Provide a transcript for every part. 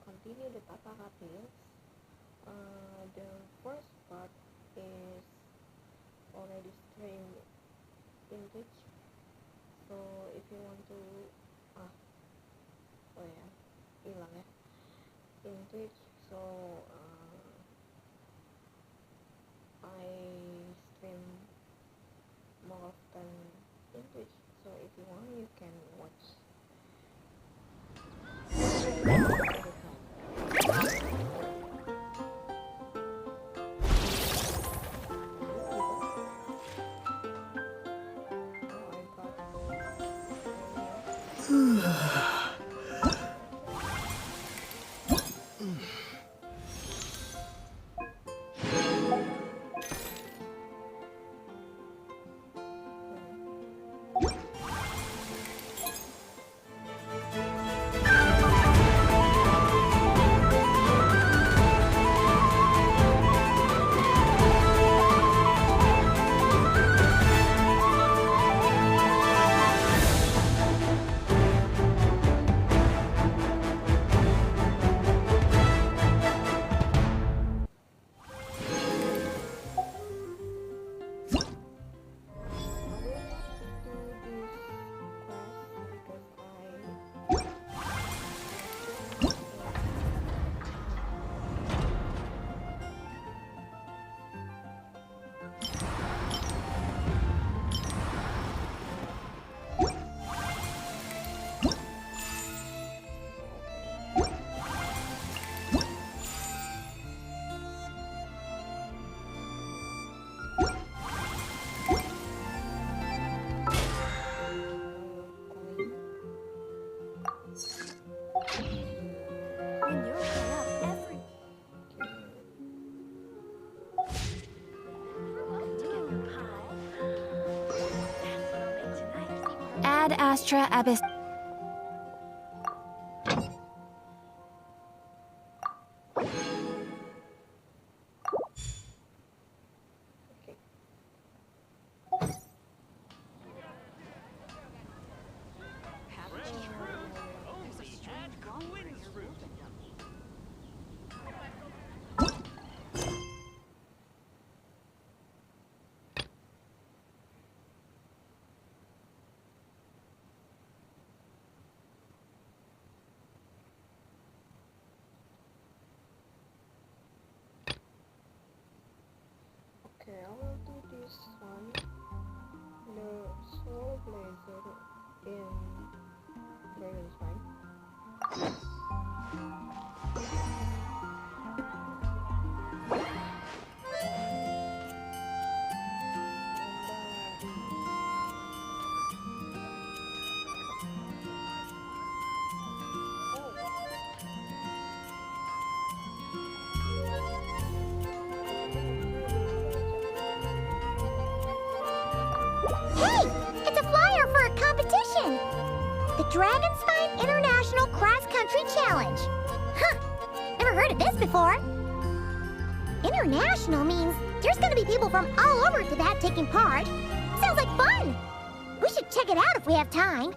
continue the Tatara Tales. The first part is already streamed in Twitch, so if you want to oh ya hilang ya in Twitch, so I stream more often in Twitch, so if you want you can watch Ad Astra Abyss. Okay, I will do this one, the Soul Blazer in Dragon's Spine. Hey! It's a flyer for a competition! The Dragonspine International Cross Country Challenge. Huh! Never heard of this before. International means there's gonna be people from all over Tibet taking part. Sounds like fun! We should check it out if we have time.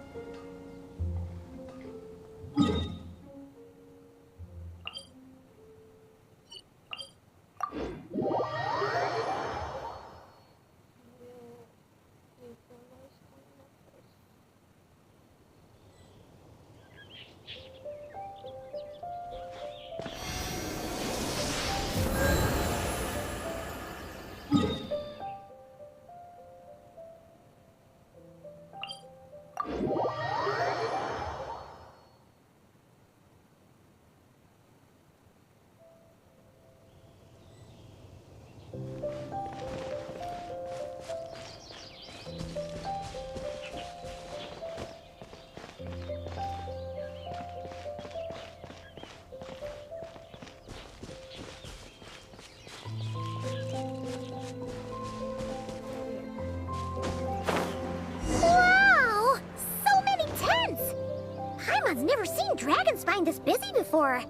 Paimon's never seen Dragonspine this busy before.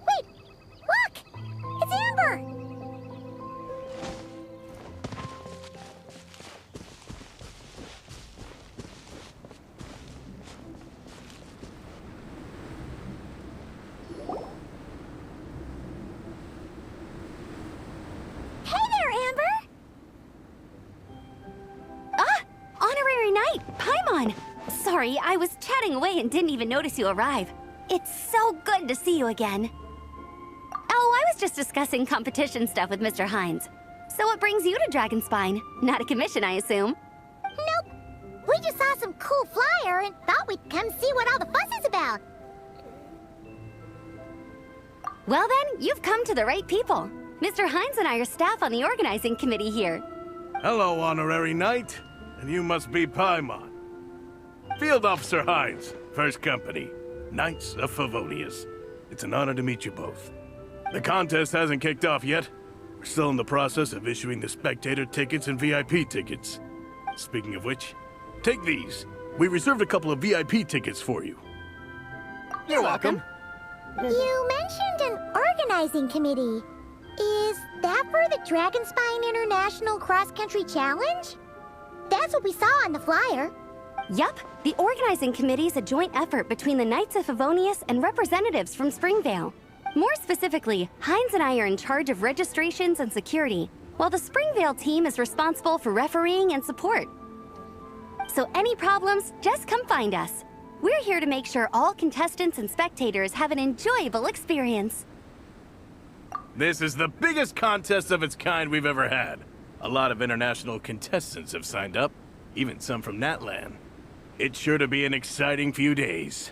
Wait, look! It's Amber! on. Sorry, I was chatting away and didn't even notice you arrive. It's so good to see you again. Oh, I was just discussing competition stuff with Mr. Hines. So what brings you to Dragonspine? Not a commission, I assume? Nope. We just saw some cool flyer and thought we'd come see what all the fuss is about. Well then, you've come to the right people. Mr. Hines and I are staff on the organizing committee here. Hello, Honorary Knight. And you must be Paimon. Field Officer Hines, First Company, Knights of Favonius. It's an honor to meet you both. The contest hasn't kicked off yet. We're still in the process of issuing the spectator tickets and VIP tickets. Speaking of which, take these. We reserved a couple of VIP tickets for you. You're welcome. You mentioned an organizing committee. Is that for the Dragonspine International Cross Country Challenge? That's what we saw on the flyer. Yup, the organizing committee is a joint effort between the Knights of Favonius and representatives from Springvale. More specifically, Hines and I are in charge of registrations and security, while the Springvale team is responsible for refereeing and support. So any problems, just come find us. We're here to make sure all contestants and spectators have an enjoyable experience. This is the biggest contest of its kind we've ever had. A lot of international contestants have signed up, even some from Natlan. It's sure to be an exciting few days.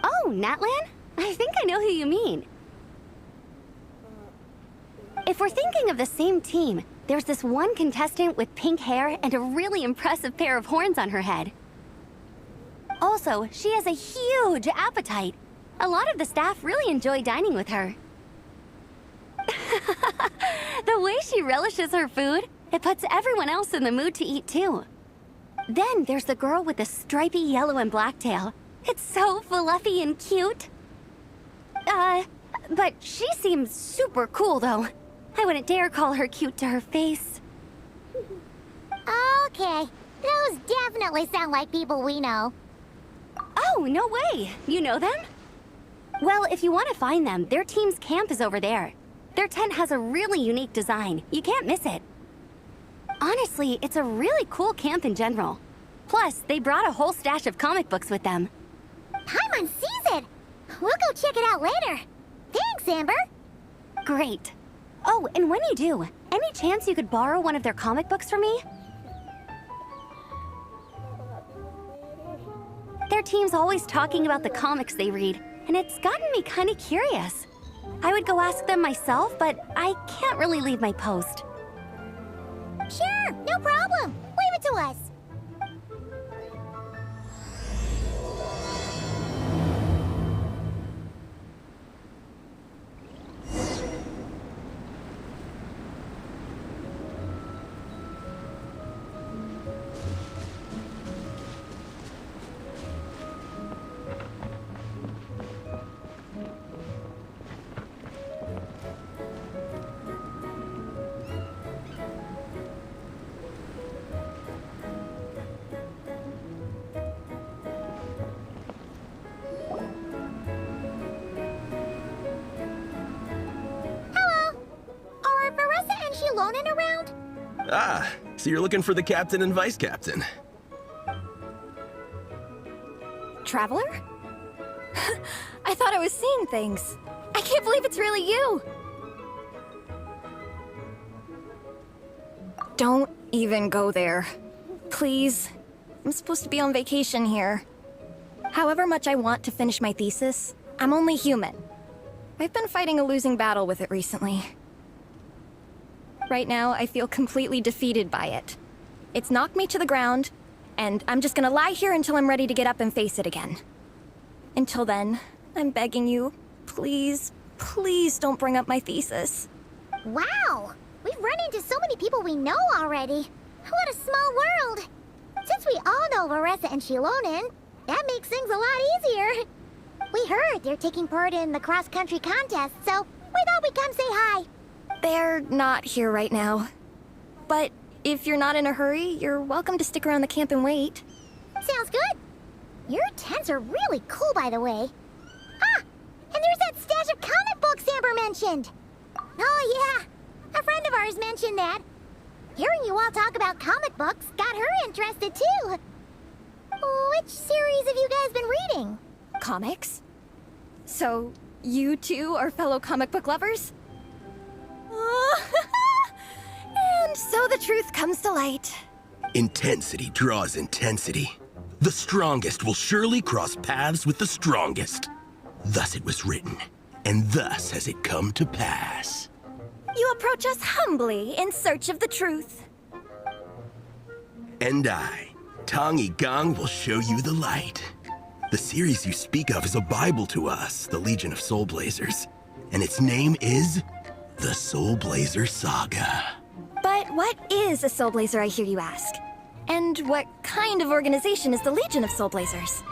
Oh, Natlan? I think I know who you mean. If we're thinking of the same team, there's this one contestant with pink hair and a really impressive pair of horns on her head. Also, she has a huge appetite. A lot of the staff really enjoy dining with her. The way she relishes her food, it puts everyone else in the mood to eat too. Then there's the girl with the stripy yellow and black tail. It's so fluffy and cute. But she seems super cool though. I wouldn't dare call her cute to her face. Okay, those definitely sound like people we know. Oh, no way! You know them? Well, if you want to find them, their team's camp is over there. Their tent has a really unique design. You can't miss it. Honestly, it's a really cool camp in general. Plus, they brought a whole stash of comic books with them. Paimon sees it! We'll go check it out later. Thanks, Amber. Great. Oh, and when you do, any chance you could borrow one of their comic books from me? Their team's always talking about the comics they read, and it's gotten me kind of curious. I would go ask them myself, but I can't really leave my post. Sure, no problem. Leave it to us. Around? Ah, so you're looking for the captain and vice captain. Traveler? I thought I was seeing things. I can't believe it's really you! Don't even go there. Please. I'm supposed to be on vacation here. However much I want to finish my thesis, I'm only human. I've been fighting a losing battle with it recently. Right now, I feel completely defeated by it. It's knocked me to the ground, and I'm just gonna lie here until I'm ready to get up and face it again. Until then, I'm begging you, please, please don't bring up my thesis. Wow! We've run into so many people we know already. What a small world! Since we all know Varessa and Shilonen, that makes things a lot easier. We heard they're taking part in the cross-country contest, so we thought we'd come say hi. They're not here right now. But if you're not in a hurry, you're welcome to stick around the camp and wait. Sounds good. Your tents are really cool, by the way. Ah! And there's that stash of comic books Amber mentioned. Oh, yeah. A friend of ours mentioned that. Hearing you all talk about comic books got her interested, too. Which series have you guys been reading? Comics? So, you two are fellow comic book lovers? And so the truth comes to light. Intensity draws intensity. The strongest will surely cross paths with the strongest. Thus it was written, and thus has it come to pass. You approach us humbly in search of the truth. And I, Tong Gong, will show you the light. The series you speak of is a Bible to us, the Legion of Soul Blazers. And its name is the Soul Blazer Saga. But what is a Soul Blazer, I hear you ask? And what kind of organization is the Legion of Soul Blazers?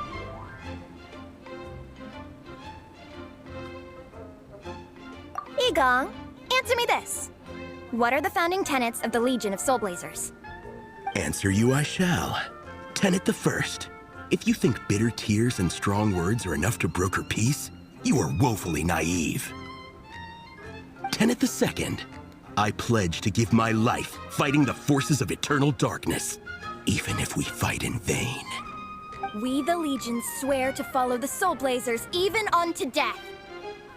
Igong, answer me this. What are the founding tenets of the Legion of Soul Blazers? Answer you I shall. Tenet the first. If you think bitter tears and strong words are enough to broker peace, you are woefully naive. Tenet the second. I pledge to give my life fighting the forces of eternal darkness, even if we fight in vain. We, the Legion, swear to follow the Soul Blazers even unto death.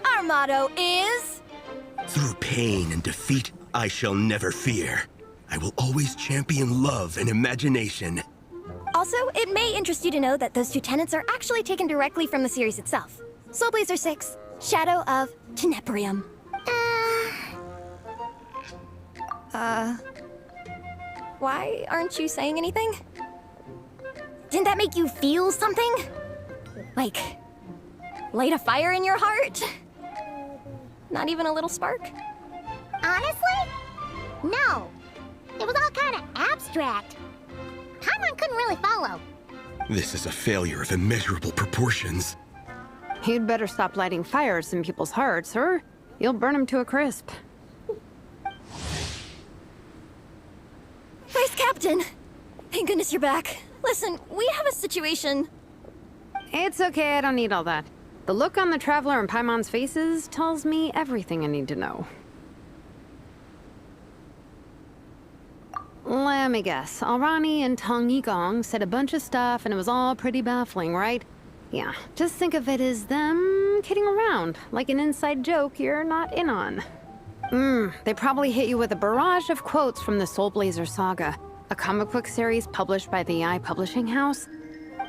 Our motto is... Through pain and defeat, I shall never fear. I will always champion love and imagination. Also, it may interest you to know that those two tenets are actually taken directly from the series itself. Soul Blazer 6, Shadow of Tenebrium. Why aren't you saying anything? Didn't that make you feel something? Like, light a fire in your heart? Not even a little spark? Honestly? No. It was all kind of abstract. Paimon couldn't really follow. This is a failure of immeasurable proportions. You'd better stop lighting fires in people's hearts, or you'll burn them to a crisp. Vice Captain! Thank goodness you're back. Listen, we have a situation. It's okay, I don't need all that. The look on the Traveler and Paimon's faces tells me everything I need to know. Let me guess. Alrani and Tong Yigong said a bunch of stuff and it was all pretty baffling, right? Yeah, just think of it as them kidding around, like an inside joke you're not in on. They probably hit you with a barrage of quotes from the Soul Blazer Saga, a comic book series published by the Publishing House.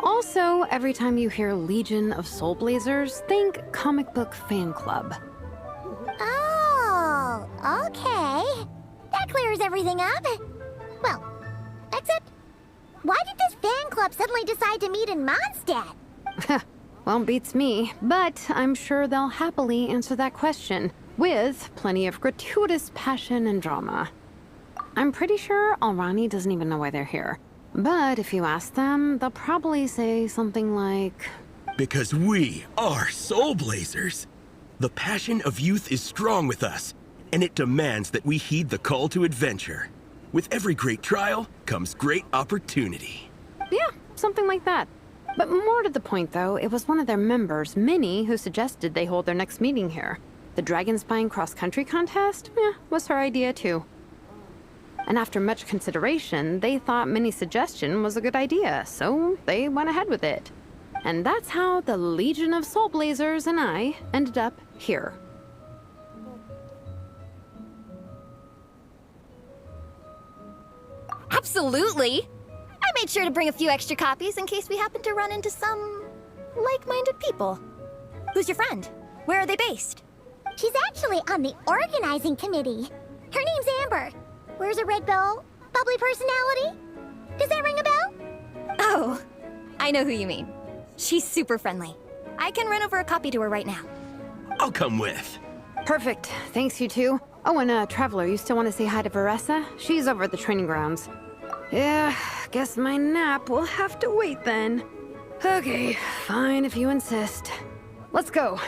Also, every time you hear Legion of Soul Blazers, think comic book fan club. Oh, okay. That clears everything up. Well, except, why did this fan club suddenly decide to meet in Mondstadt? Well, beats me, but I'm sure they'll happily answer that question, with plenty of gratuitous passion and drama. I'm pretty sure Alrani doesn't even know why they're here. But if you ask them, they'll probably say something like... Because we are Soul Blazers. The passion of youth is strong with us, and it demands that we heed the call to adventure. With every great trial comes great opportunity. Yeah, something like that. But more to the point, though, it was one of their members, Minnie, who suggested they hold their next meeting here. The Dragon Spine cross-country contest? Was her idea, too. And after much consideration, they thought Minnie's suggestion was a good idea, so they went ahead with it. And that's how the Legion of Soul Blazers and I ended up here. Absolutely! I made sure to bring a few extra copies in case we happen to run into some... like-minded people. Who's your friend? Where are they based? She's actually on the organizing committee. Her name's Amber. Wears a red bow. Bubbly personality. Does that ring a bell? Oh, I know who you mean. She's super friendly. I can run over a copy to her right now. I'll come with. Perfect. Thanks, you two. Oh, and Traveler, you still want to say hi to Varessa? She's over at the training grounds. Yeah, guess my nap will have to wait then. Okay, fine if you insist. Let's go.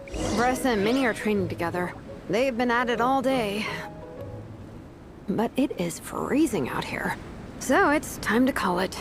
Varessa and Minnie are training together. They've been at it all day. But it is freezing out here. So it's time to call it.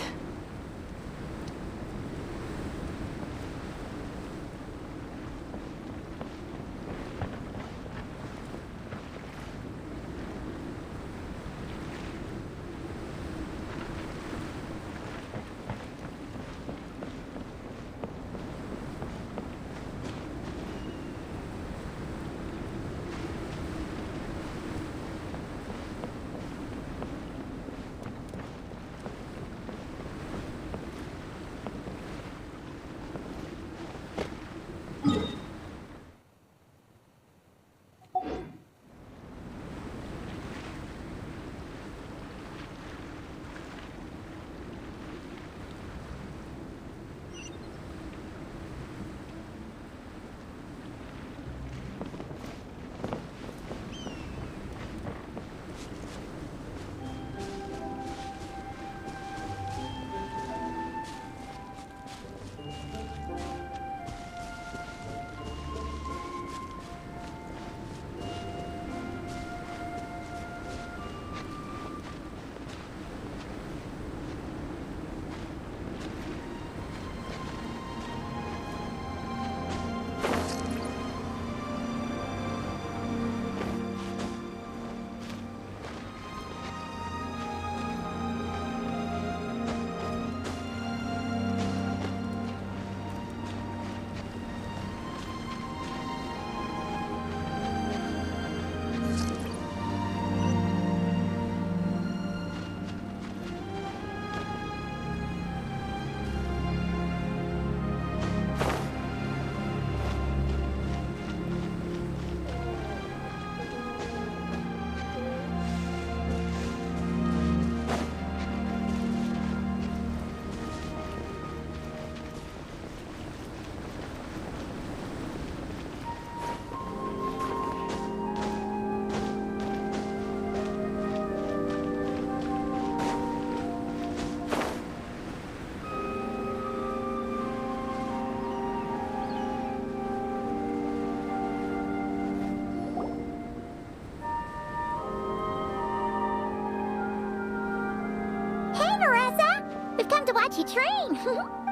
come to watch you train.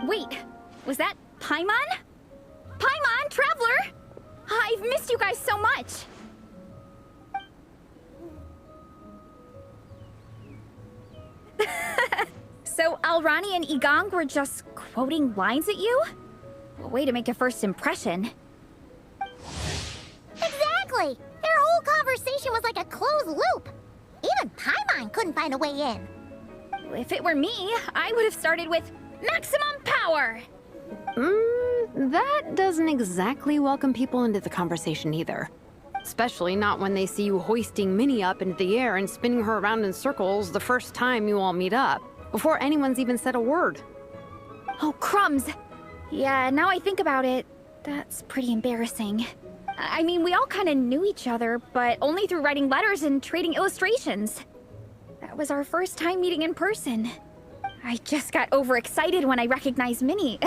Wait, was that Paimon? Paimon, Traveler! I've missed you guys so much! So Alrani and Igong were just quoting lines at you? A way to make a first impression. Exactly! Their whole conversation was like a closed loop. Even Paimon couldn't find a way in. If it were me, I would have started with maximum power! That doesn't exactly welcome people into the conversation either. Especially not when they see you hoisting Minnie up into the air and spinning her around in circles the first time you all meet up, before anyone's even said a word. Oh, crumbs! Yeah, now I think about it, that's pretty embarrassing. I mean, we all kind of knew each other, but only through writing letters and trading illustrations. That was our first time meeting in person. I just got overexcited when I recognized Minnie.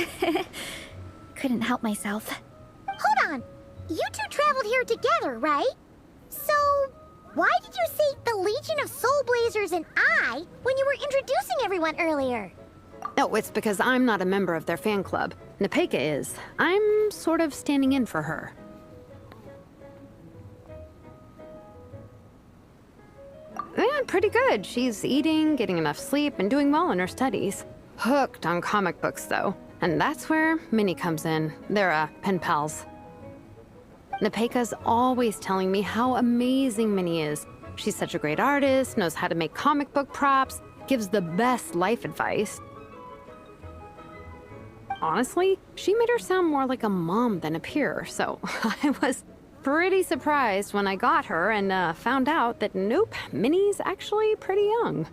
Couldn't help myself. Hold on. You two traveled here together, right? So, why did you say the Legion of Soul Blazers and I when you were introducing everyone earlier? No, it's because I'm not a member of their fan club. Nepeka is. I'm sort of standing in for her. Yeah, pretty good. She's eating, getting enough sleep, and doing well in her studies. Hooked on comic books, though. And that's where Minnie comes in. They're, pen pals. Nepeka's always telling me how amazing Minnie is. She's such a great artist, knows how to make comic book props, gives the best life advice. Honestly, she made her sound more like a mom than a peer, so I was pretty surprised when I got her and found out that nope, Minnie's actually pretty young.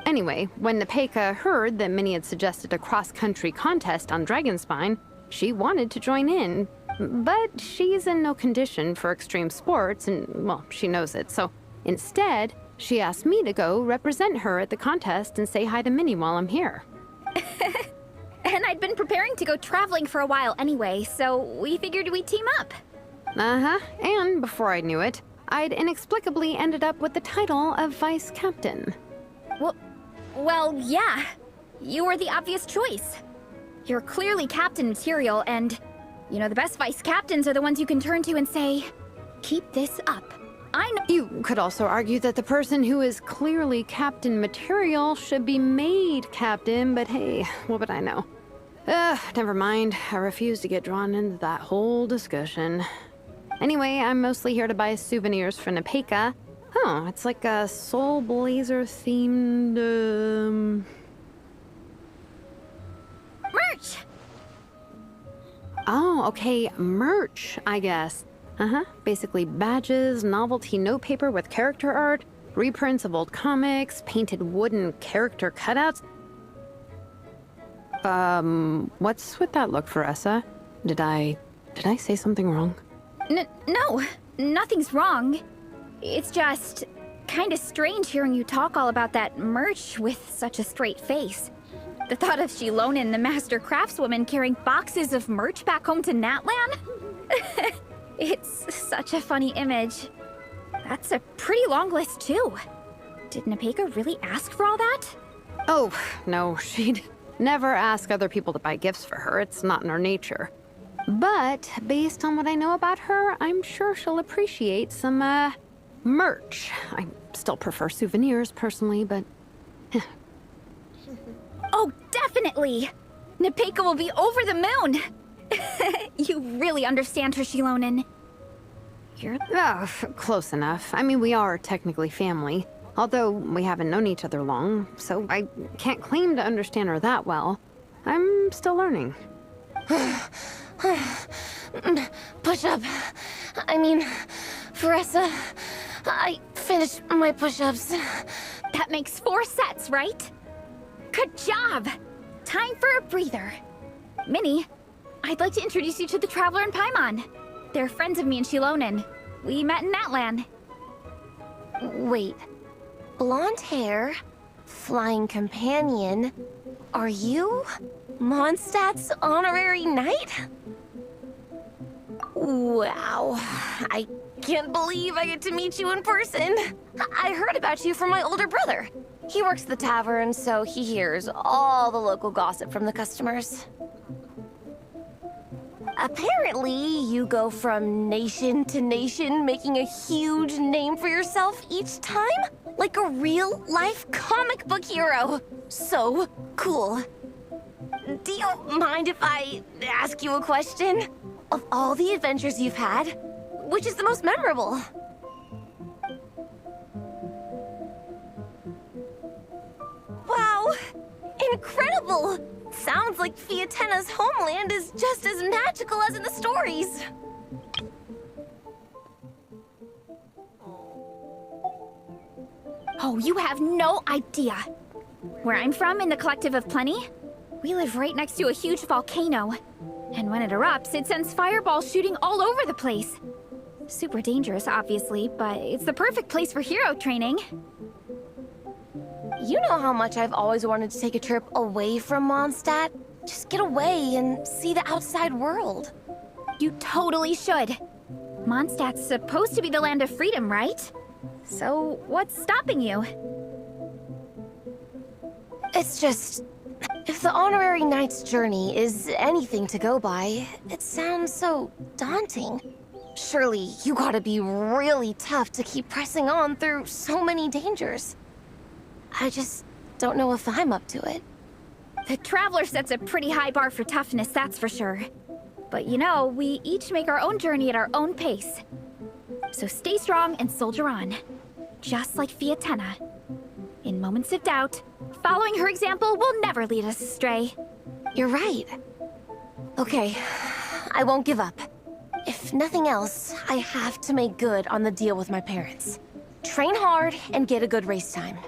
Anyway, when Nepeka heard that Minnie had suggested a cross-country contest on Dragonspine, she wanted to join in, but she's in no condition for extreme sports, and, well, she knows it, so instead, she asked me to go represent her at the contest and say hi to Minnie while I'm here. And I'd been preparing to go traveling for a while anyway, so we figured we'd team up. And before I knew it, I'd inexplicably ended up with the title of Vice Captain. Well, yeah. You were the obvious choice. You're clearly captain material, and, you know, the best vice captains are the ones you can turn to and say, keep this up. I know. You could also argue that the person who is clearly captain material should be made captain, but hey, what would I know? Never mind. I refuse to get drawn into that whole discussion. Anyway, I'm mostly here to buy souvenirs for Nepeka. Oh, it's like a Soul Blazer themed, Merch! Oh, okay, merch, I guess. Basically badges, novelty notepaper with character art, reprints of old comics, painted wooden character cutouts. What's with that look, Veressa? Did I say something wrong? No, nothing's wrong. It's just kind of strange hearing you talk all about that merch with such a straight face. The thought of Shilonin, the master craftswoman, carrying boxes of merch back home to Natlan? It's such a funny image. That's a pretty long list, too. Did Nepeka really ask for all that? Oh, no, she'd never ask other people to buy gifts for her. It's not in her nature. But based on what I know about her, I'm sure she'll appreciate some, merch. I still prefer souvenirs, personally, but... Oh, definitely! Nepeka will be over the moon! You really understand her, Shilonin. You're... close enough. I mean, we are technically family. Although we haven't known each other long, so I can't claim to understand her that well. I'm still learning. Push-up. I mean, Veressa, I finished my push-ups. That makes 4 sets, right? Good job! Time for a breather. Minnie, I'd like to introduce you to the Traveler and Paimon. They're friends of me and Shilonin. We met in Natlan. Wait. Blonde hair, flying companion. Are you Mondstadt's honorary knight? Wow. I can't believe I get to meet you in person. I heard about you from my older brother. He works the tavern, so he hears all the local gossip from the customers. Apparently, you go from nation to nation, making a huge name for yourself each time? Like a real-life comic book hero. So cool. Do you mind if I ask you a question? Of all the adventures you've had, which is the most memorable? Wow! Incredible! Sounds like Fiatena's homeland is just as magical as in the stories. Oh, you have no idea. Where I'm from, in the Collective of Plenty, we live right next to a huge volcano. And when it erupts, it sends fireballs shooting all over the place. Super dangerous, obviously, but it's the perfect place for hero training. You know how much I've always wanted to take a trip away from Mondstadt? Just get away and see the outside world. You totally should. Mondstadt's supposed to be the land of freedom, right? So, what's stopping you? It's just... if the Honorary Knight's journey is anything to go by, it sounds so daunting. Surely you gotta be really tough to keep pressing on through so many dangers. I just don't know if I'm up to it. The Traveler sets a pretty high bar for toughness, that's for sure. But you know, we each make our own journey at our own pace. So stay strong and soldier on. Just like Fiatena. In moments of doubt, following her example will never lead us astray. You're right. Okay, I won't give up. If nothing else, I have to make good on the deal with my parents. Train hard and get a good race time.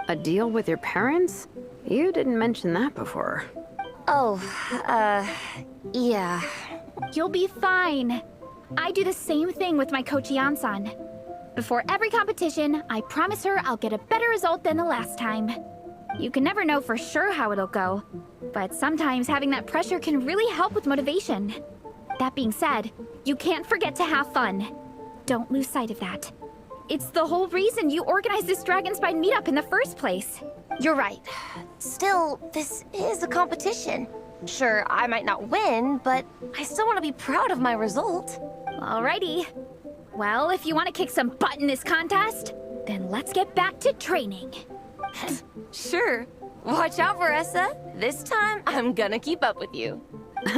A deal with your parents? You didn't mention that before. Oh, yeah. You'll be fine. I do the same thing with my coach Yan-san. Before every competition, I promise her I'll get a better result than the last time. You can never know for sure how it'll go, but sometimes having that pressure can really help with motivation. That being said, you can't forget to have fun. Don't lose sight of that. It's the whole reason you organized this Dragon Spine meetup in the first place. You're right. Still, this is a competition. Sure, I might not win, but I still want to be proud of my result. Alrighty. Well, if you want to kick some butt in this contest, then let's get back to training. Sure. Watch out, Veressa. This time, I'm gonna keep up with you.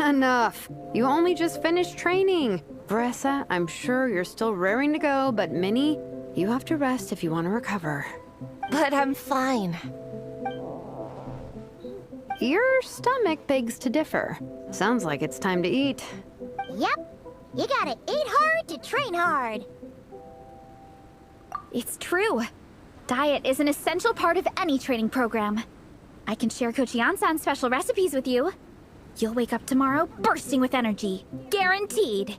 Enough. You only just finished training. Veressa, I'm sure you're still raring to go, but Minnie, you have to rest if you want to recover. But I'm fine. Your stomach begs to differ. Sounds like it's time to eat. Yep. You gotta eat hard to train hard. It's true. Diet is an essential part of any training program. I can share Coach Yan-san's special recipes with you. You'll wake up tomorrow bursting with energy. Guaranteed.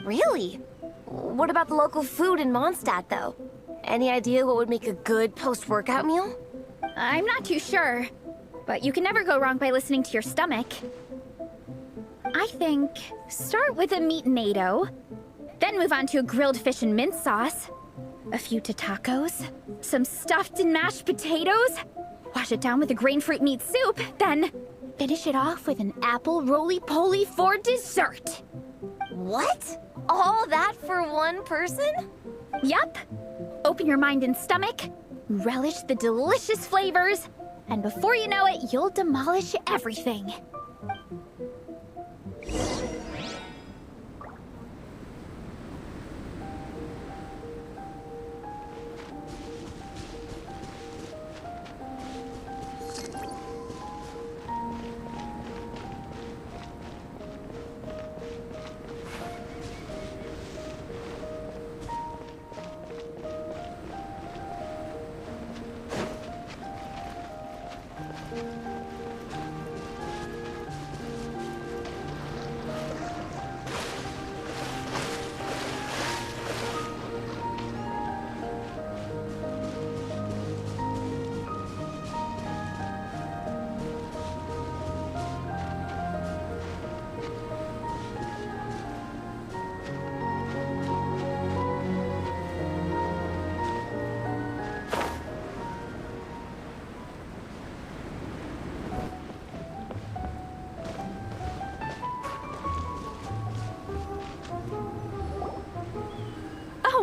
Really? What about the local food in Mondstadt, though? Any idea what would make a good post-workout meal? I'm not too sure, but you can never go wrong by listening to your stomach. I think start with a meat natto, then move on to a grilled fish and mint sauce, a few tacos, some stuffed and mashed potatoes, wash it down with a grain fruit meat soup, then finish it off with an apple roly-poly for dessert. What? All that for one person? Yup. Open your mind and stomach, relish the delicious flavors, and before you know it, you'll demolish everything.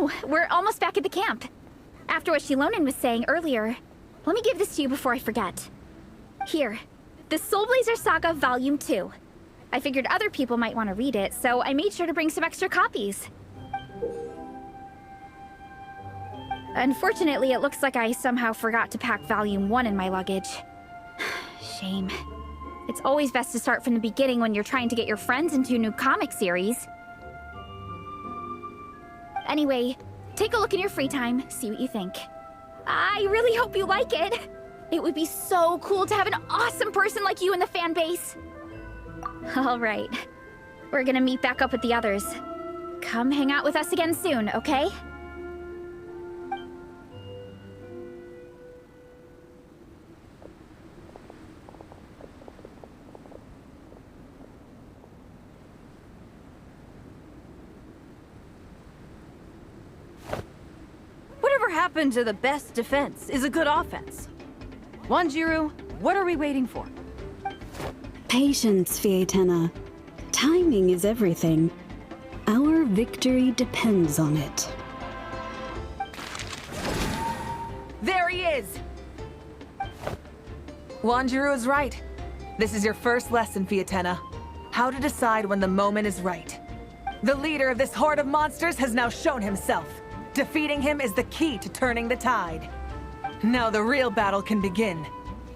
Oh, we're almost back at the camp. After what Shilonen was saying earlier, let me give this to you before I forget. Here, the Soul Blazer Saga Volume 2. I figured other people might want to read it, so I made sure to bring some extra copies. Unfortunately, it looks like I somehow forgot to pack Volume 1 in my luggage. Shame. It's always best to start from the beginning when you're trying to get your friends into a new comic series. Anyway, take a look in your free time, see what you think. I really hope you like it. It would be so cool to have an awesome person like you in the fan base. All right. We're gonna meet back up with the others. Come hang out with us again soon, okay? Whatever happened to the best defense is a good offense? Wanjiru, what are we waiting for? Patience, Fietena. Timing is everything. Our victory depends on it. There he is! Wanjiru is right. This is your first lesson, Fietena. How to decide when the moment is right. The leader of this horde of monsters has now shown himself. Defeating him is the key to turning the tide. Now the real battle can begin.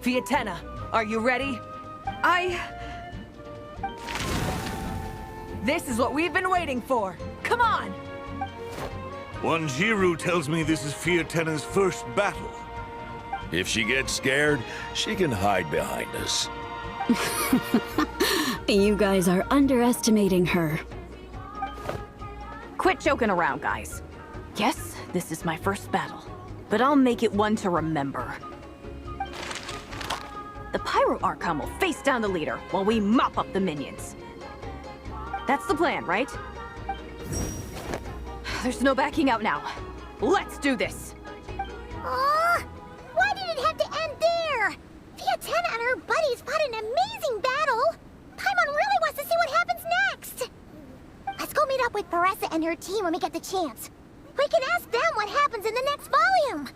Fietena, are you ready? This is what we've been waiting for. Come on! Wanjiru tells me this is Fietena's first battle. If she gets scared, she can hide behind us. You guys are underestimating her. Quit joking around, guys. Yes, this is my first battle, but I'll make it one to remember. The Pyro Archon will face down the leader while we mop up the minions. That's the plan, right? There's no backing out now. Let's do this! Aw! Why did it have to end there? Fietena and her buddies fought an amazing battle! Paimon really wants to see what happens next! Let's go meet up with Paressa and her team when we get the chance. We can ask them what happens in the next volume!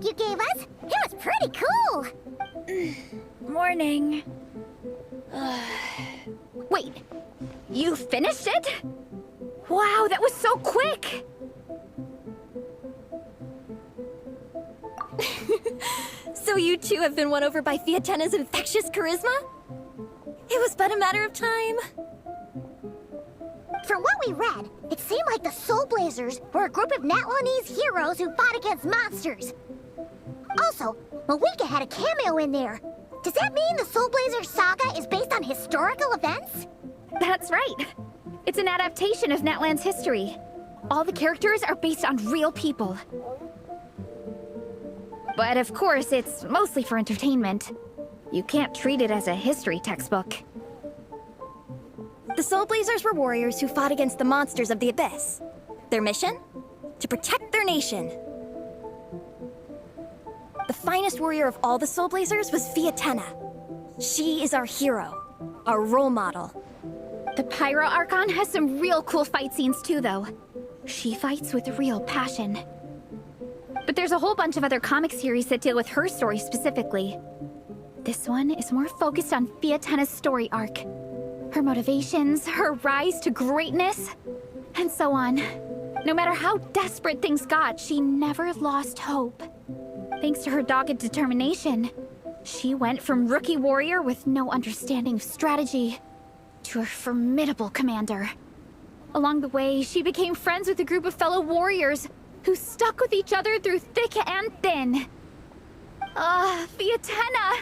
You gave us. It was pretty cool. Morning. Wait, you finished it? Wow, that was so So you too have been won over by Fiatena's infectious charisma? It was but a matter of time. From what we read, it seemed like the Soul Blazers were a group of Natlanese heroes who fought against monsters. Also, Malika had a cameo in there. Does that mean the Soul Blazer saga is based on historical events? That's right. It's an adaptation of Natlan's history. All the characters are based on real people. But of course, it's mostly for entertainment. You can't treat it as a history textbook. The Soul Blazers were warriors who fought against the monsters of the Abyss. Their mission? To protect their nation. The finest warrior of all the Soul Blazers was Fiatena. She is our hero, our role model. The Pyro Archon has some real cool fight scenes too, though. She fights with real passion. But there's a whole bunch of other comic series that deal with her story specifically. This one is more focused on Fiatena's story arc. Her motivations, her rise to greatness, and so on. No matter how desperate things got, she never lost hope. Thanks to her dogged determination, she went from rookie warrior with no understanding of strategy to a formidable commander. Along the way, she became friends with a group of fellow warriors who stuck with each other through thick and thin. Fiatena!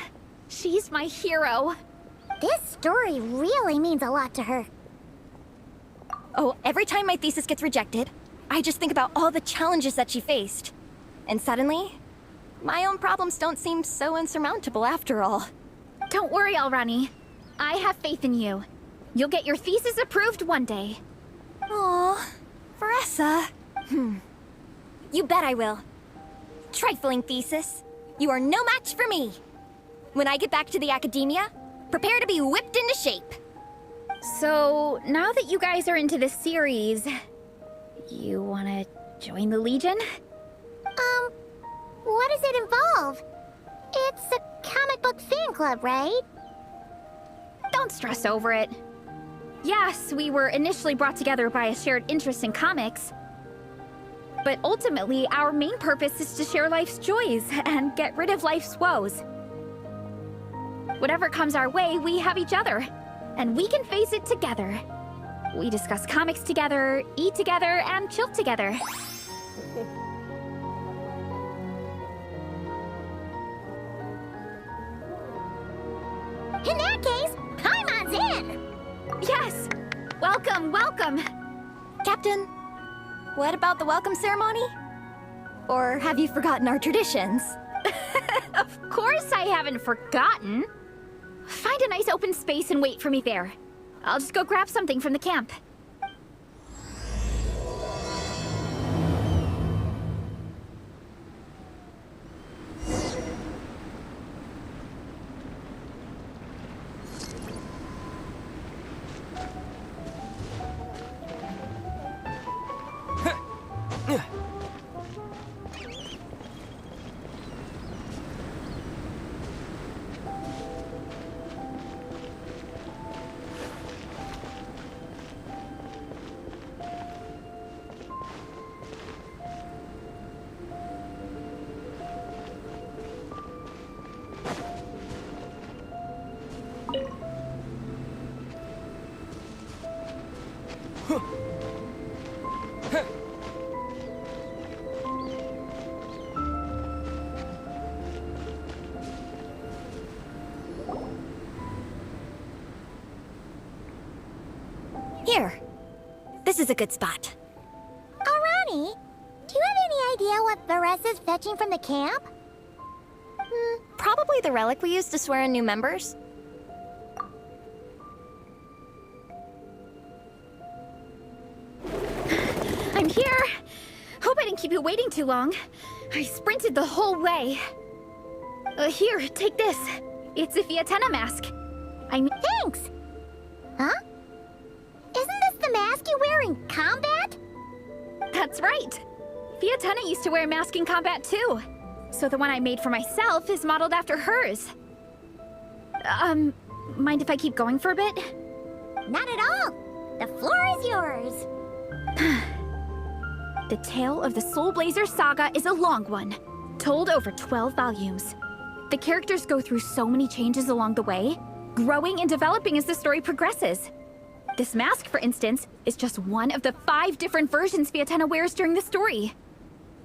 She's my hero. This story really means a lot to her. Oh, every time my thesis gets rejected, I just think about all the challenges that she faced. And suddenly, my own problems don't seem so insurmountable after all. Don't worry, Alrani. I have faith in you. You'll get your thesis approved one day. Aw, Veressa. You bet I will. Trifling thesis. You are no match for me. When I get back to the academia, prepare to be whipped into shape. So, now that you guys are into this series, you wanna join the Legion? What does it involve? It's a comic book fan club, right? Don't stress over it. Yes, we were initially brought together by a shared interest in comics. But ultimately, our main purpose is to share life's joys and get rid of life's woes. Whatever comes our way, we have each other. And we can face it together. We discuss comics together, eat together, and chill together. In that case, Paimon's in! Yes! Welcome, welcome! Captain, what about the welcome ceremony? Or have you forgotten our traditions? Of course I haven't forgotten. Find a nice open space and wait for me there. I'll just go grab something from the camp. Here. This is a good spot. Alrani, do you have any idea what Veressa's fetching from the camp? Probably the relic we used to swear in new members. I'm here! Hope I didn't keep you waiting too long. I sprinted the whole way. Here, take this. It's a Fiatena mask. Thanks! Huh? Isn't this the mask you wear in combat? That's right. Fiatena used to wear a mask in combat too. So the one I made for myself is modeled after hers. Mind if I keep going for a bit? Not at all. The floor is yours. The tale of the Soul Blazer saga is a long one, told over 12 volumes. The characters go through so many changes along the way, growing and developing as the story progresses. This mask, for instance, is just one of the 5 different versions Fiatenna wears during the story.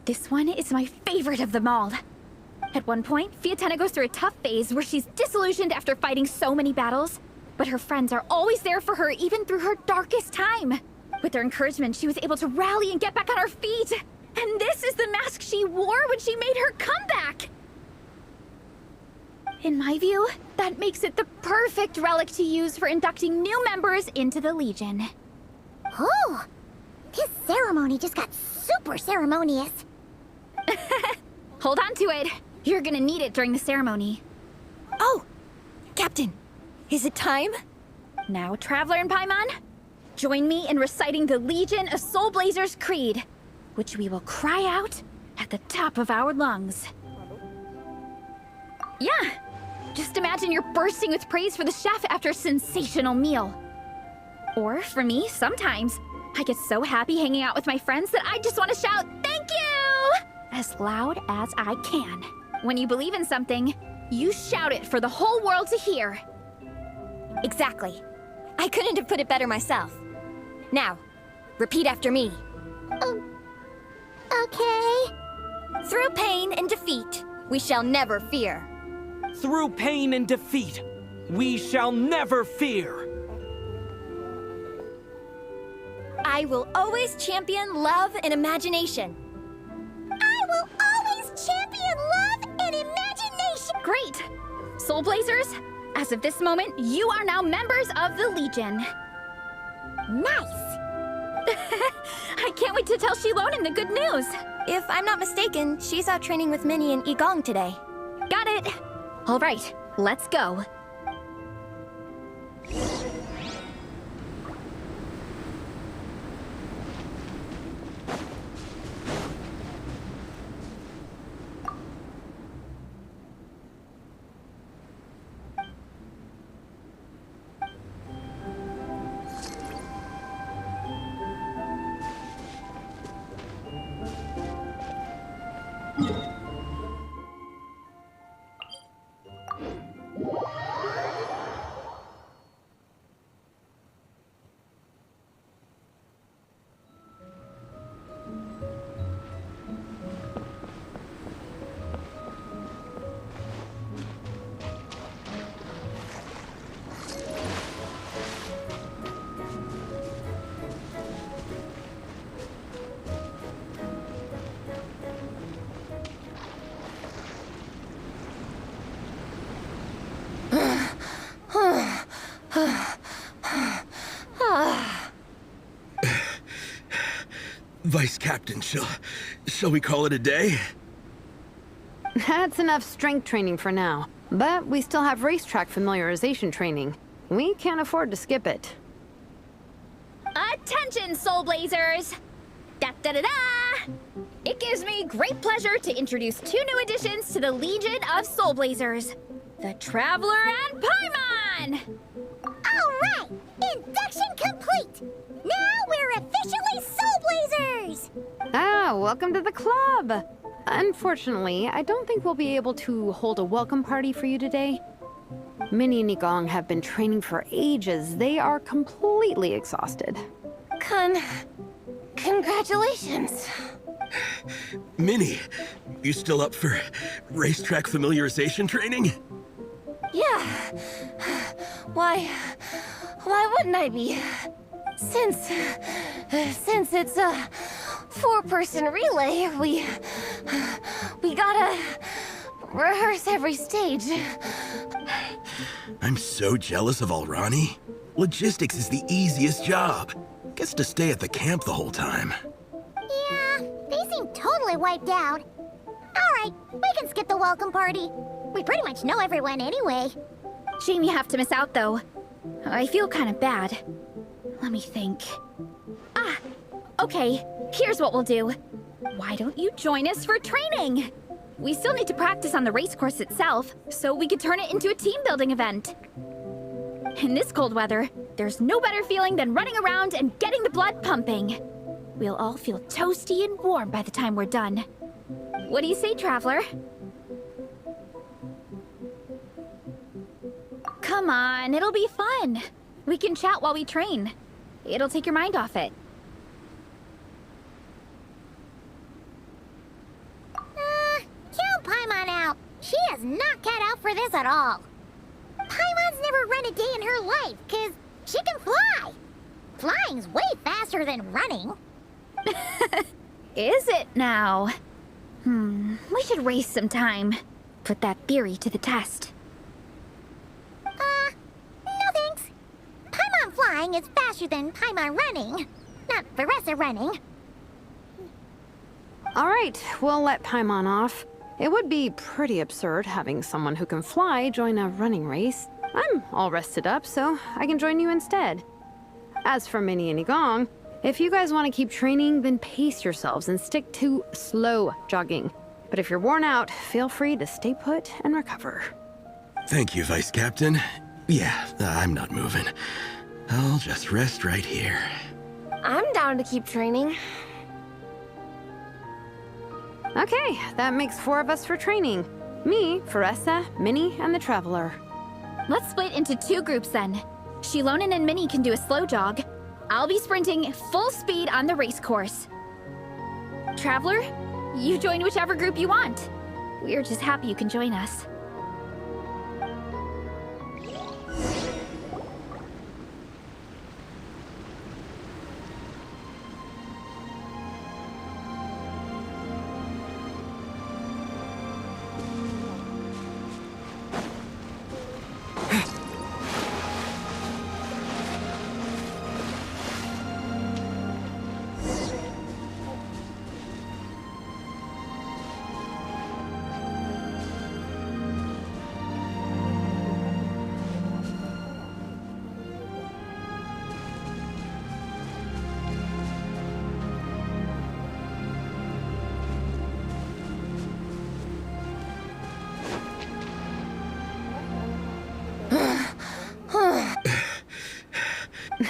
This one is my favorite of them all. At one point, Fiatenna goes through a tough phase where she's disillusioned after fighting so many battles, but her friends are always there for her even through her darkest time. With their encouragement, she was able to rally and get back on her feet. And this is the mask she wore when she made her comeback! In my view, that makes it the perfect relic to use for inducting new members into the Legion. Oh, this ceremony just got super ceremonious. Hold on to it. You're gonna need it during the ceremony. Oh! Captain, is it time? Now, Traveler and Paimon, join me in reciting the Legion of Soul Blazers Creed, which we will cry out at the top of our lungs. Yeah! Just imagine you're bursting with praise for the chef after a sensational meal. Or, for me, sometimes, I get so happy hanging out with my friends that I just want to shout, "Thank you!" as loud as I can. When you believe in something, you shout it for the whole world to hear. Exactly. I couldn't have put it better myself. Now, repeat after me. Okay. Through pain and defeat, we shall never fear. Through pain and defeat, we shall never fear. I will always champion love and imagination. I will always champion love and imagination! Great! Soul Blazers, as of this moment, you are now members of the Legion. Nice! I can't wait to tell Xilonen the good news. If I'm not mistaken, she's out training with Minnie and Igong today. Got it! All right, let's go. Vice Captain, shall we call it a day? That's enough strength training for now. But we still have racetrack familiarization training. We can't afford to skip it. Attention, Soul Blazers! Da-da-da-da! It gives me great pleasure to introduce 2 new additions to the Legion of Soul Blazers. The Traveler and Paimon! Alright! Induction complete! Now we're officially Soul Blazers! Ah, welcome to the club! Unfortunately, I don't think we'll be able to hold a welcome party for you today. Minnie and Igong have been training for ages. They are completely exhausted. Congratulations. Minnie, you still up for racetrack familiarization training? Yeah. Why wouldn't I be? Since it's a 4-person relay, we gotta rehearse every stage. I'm so jealous of Alrani. Logistics is the easiest job. Gets to stay at the camp the whole time. Yeah, they seem totally wiped out. Alright, we can skip the welcome party. We pretty much know everyone anyway. Shame you have to miss out, though. I feel kind of bad. Let me think. Ah, okay, here's what we'll do. Why don't you join us for training? We still need to practice on the race course itself, so we could turn it into a team-building event. In this cold weather, there's no better feeling than running around and getting the blood pumping. We'll all feel toasty and warm by the time we're done. What do you say, Traveler? Come on, it'll be fun. We can chat while we train. It'll take your mind off it. Count Paimon out. She is not cut out for this at all. Paimon's never run a day in her life, 'cause she can fly. Flying's way faster than running. Is it now? We should race sometime. Put that theory to the test. No thanks. Paimon flying is faster than Paimon running. Not Veressa running. All right, we'll let Paimon off. It would be pretty absurd having someone who can fly join a running race. I'm all rested up, so I can join you instead. As for Minnie and Igong, if you guys want to keep training, then pace yourselves and stick to slow jogging. But if you're worn out, feel free to stay put and recover. Thank you, Vice Captain. Yeah, I'm not moving. I'll just rest right here. I'm down to keep training. Okay, that makes 4 of us for training. Me, Veressa, Minnie, and the Traveler. Let's split into 2 groups then. Shilonen and Minnie can do a slow jog. I'll be sprinting full speed on the race course. Traveler, you join whichever group you want. We're just happy you can join us.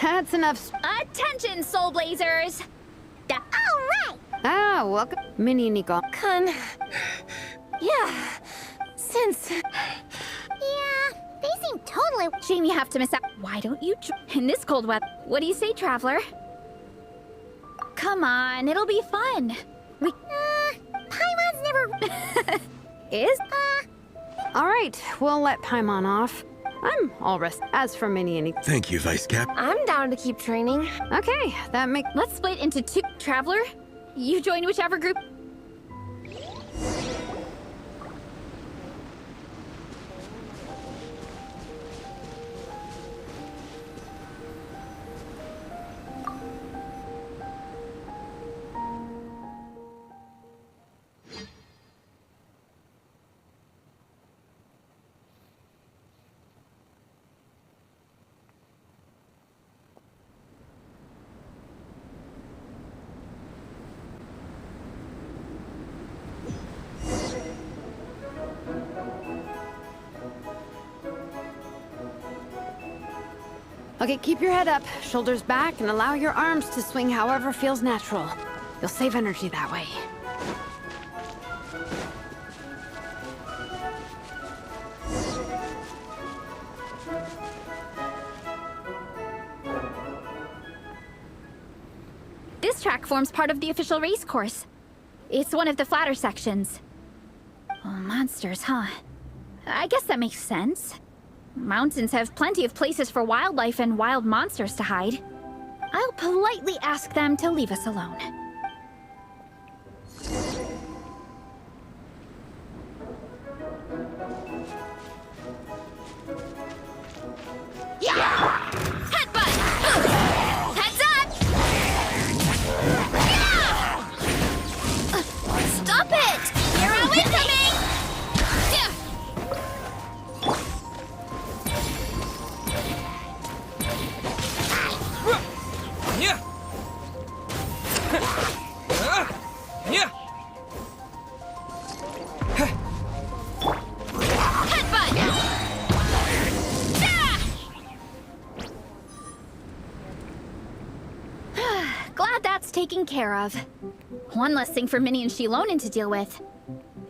That's enough. Attention, Soul Blazers! Alright! Ah, welcome, Minnie and Igong. Yeah, since... Yeah, they seem totally... Shame you have to miss out. Why don't you in this cold weather? What do you say, Traveler? Come on, it'll be fun. Paimon's never... Is? All right, we'll let Paimon off. I'm all rested. As for Minnie and Igong. Thank you, Vice Cap. I'm down to keep training. Okay, that makes... Let's split into 2. Traveler, you join whichever group. Okay, keep your head up, shoulders back, and allow your arms to swing however feels natural. You'll save energy that way. This track forms part of the official race course. It's one of the flatter sections. Oh, monsters, huh? I guess that makes sense. Mountains have plenty of places for wildlife and wild monsters to hide. I'll politely ask them to leave us alone. Yeah! Headbutt! Heads up! Stop it! You're incoming! Glad that's taken care of. One less thing for Minnie and Shilonen to deal with.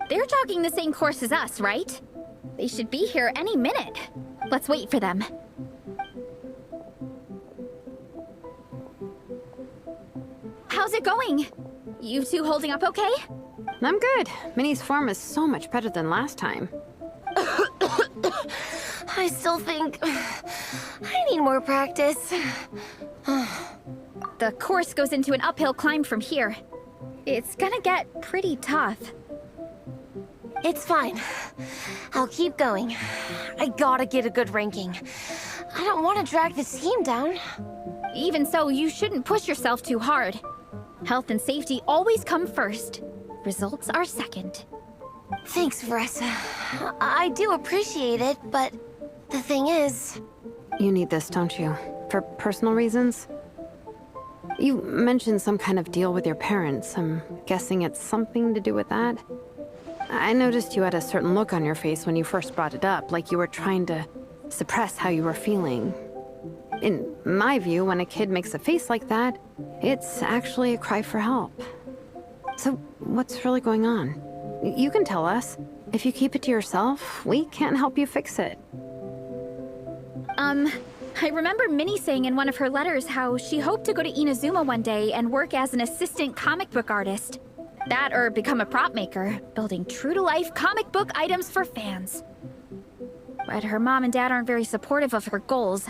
They're jogging the same course as us, right? They should be here any minute. Let's wait for them. How's it going? You two holding up okay? I'm good. Minnie's form is so much better than last time. I still think I need more practice. The course goes into an uphill climb from here. It's gonna get pretty tough. It's fine. I'll keep going. I gotta get a good ranking. I don't want to drag the team down. Even so, you shouldn't push yourself too hard. Health and safety always come first. Results are second. Thanks, Veressa. I do appreciate it, but the thing is... You need this, don't you? For personal reasons? You mentioned some kind of deal with your parents. I'm guessing it's something to do with that? I noticed you had a certain look on your face when you first brought it up, like you were trying to suppress how you were feeling. In my view, when a kid makes a face like that, it's actually a cry for help. So, what's really going on? You can tell us. If you keep it to yourself, we can't help you fix it. I remember Minnie saying in one of her letters how she hoped to go to Inazuma one day and work as an assistant comic book artist. That or become a prop maker, building true-to-life comic book items for fans. But her mom and dad aren't very supportive of her goals.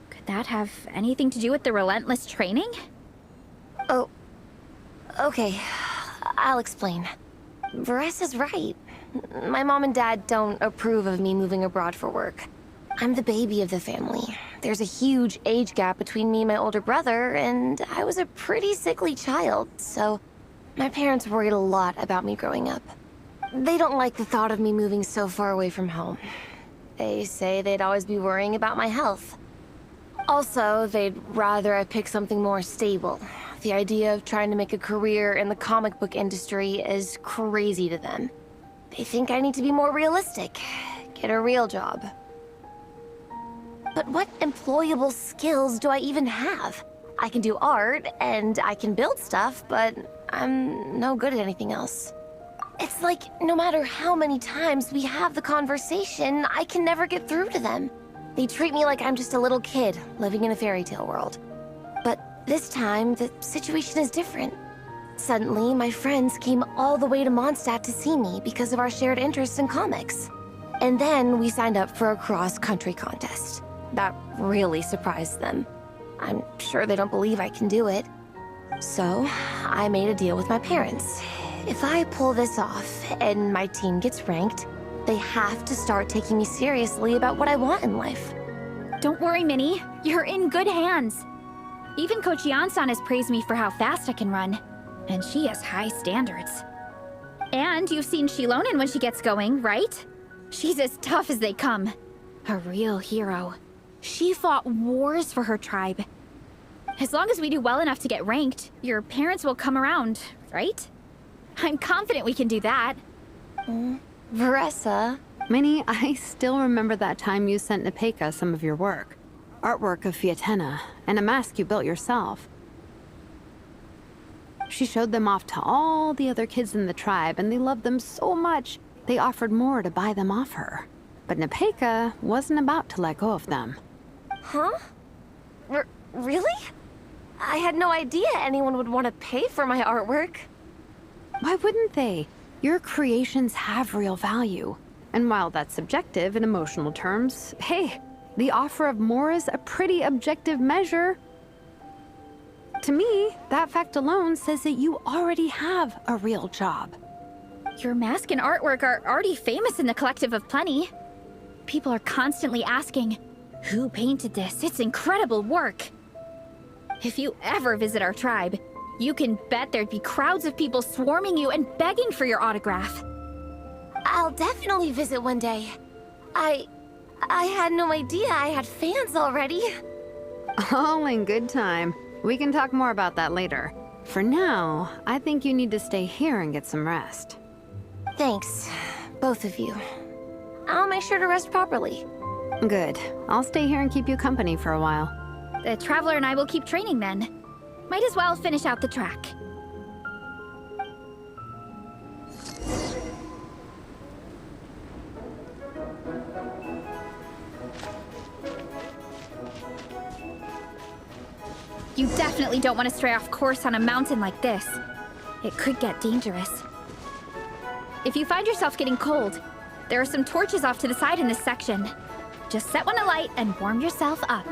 Could that have anything to do with the relentless training? Oh, okay. I'll explain. Veressa's right. My mom and dad don't approve of me moving abroad for work. I'm the baby of the family. There's a huge age gap between me and my older brother, and I was a pretty sickly child, so my parents worried a lot about me growing up. They don't like the thought of me moving so far away from home. They say they'd always be worrying about my health. Also, they'd rather I pick something more stable. The idea of trying to make a career in the comic book industry is crazy to them. They think I need to be more realistic, get a real job. But what employable skills do I even have? I can do art, and I can build stuff, but I'm no good at anything else. It's like, no matter how many times we have the conversation, I can never get through to them. They treat me like I'm just a little kid living in a fairy tale world. But this time, the situation is different. Suddenly, my friends came all the way to Mondstadt to see me because of our shared interests in comics. And then we signed up for a cross-country contest. That really surprised them. I'm sure they don't believe I can do it. So, I made a deal with my parents. If I pull this off and my team gets ranked, they have to start taking me seriously about what I want in life. Don't worry, Minnie. You're in good hands. Even Coach Yan-san has praised me for how fast I can run. And she has high standards. And you've seen Shilonen when she gets going, right? She's as tough as they come. A real hero. She fought wars for her tribe. As long as we do well enough to get ranked, your parents will come around, right? I'm confident we can do that. Veressa? Minnie, I still remember that time you sent Nepeka some of your work. Artwork of Fiatena, and a mask you built yourself. She showed them off to all the other kids in the tribe, and they loved them so much, they offered more to buy them off her. But Nepeka wasn't about to let go of them. Huh? Really? I had no idea anyone would want to pay for my artwork. Why wouldn't they? Your creations have real value. And while that's subjective in emotional terms, hey, the offer of more is a pretty objective measure. To me, that fact alone says that you already have a real job. Your mask and artwork are already famous in the Collective of Plenty. People are constantly asking, who painted this? It's incredible work. If you ever visit our tribe, you can bet there'd be crowds of people swarming you and begging for your autograph. I'll definitely visit one day. I had no idea I had fans already. All in good time. We can talk more about that later. For now, I think you need to stay here and get some rest. Thanks, both of you. I'll make sure to rest properly. Good. I'll stay here and keep you company for a while. The Traveler and I will keep training then. Might as well finish out the track. You definitely don't want to stray off course on a mountain like this. It could get dangerous. If you find yourself getting cold, there are some torches off to the side in this section. Just set one alight and warm yourself up.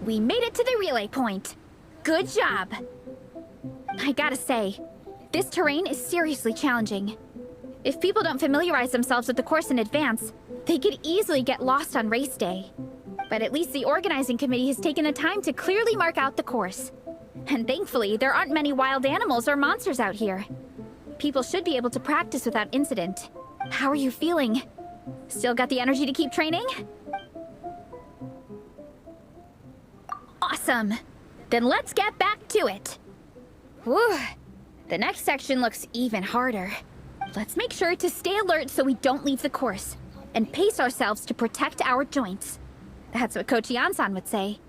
We made it to the relay point. Good job. I gotta say, this terrain is seriously challenging. If people don't familiarize themselves with the course in advance, they could easily get lost on race day. But at least the organizing committee has taken the time to clearly mark out the course. And thankfully, there aren't many wild animals or monsters out here. People should be able to practice without incident. How are you feeling? Still got the energy to keep training? Awesome! Then let's get back to it! Whew! The next section looks even harder. Let's make sure to stay alert so we don't leave the course, and pace ourselves to protect our joints. That's what Coach Yan-san would say.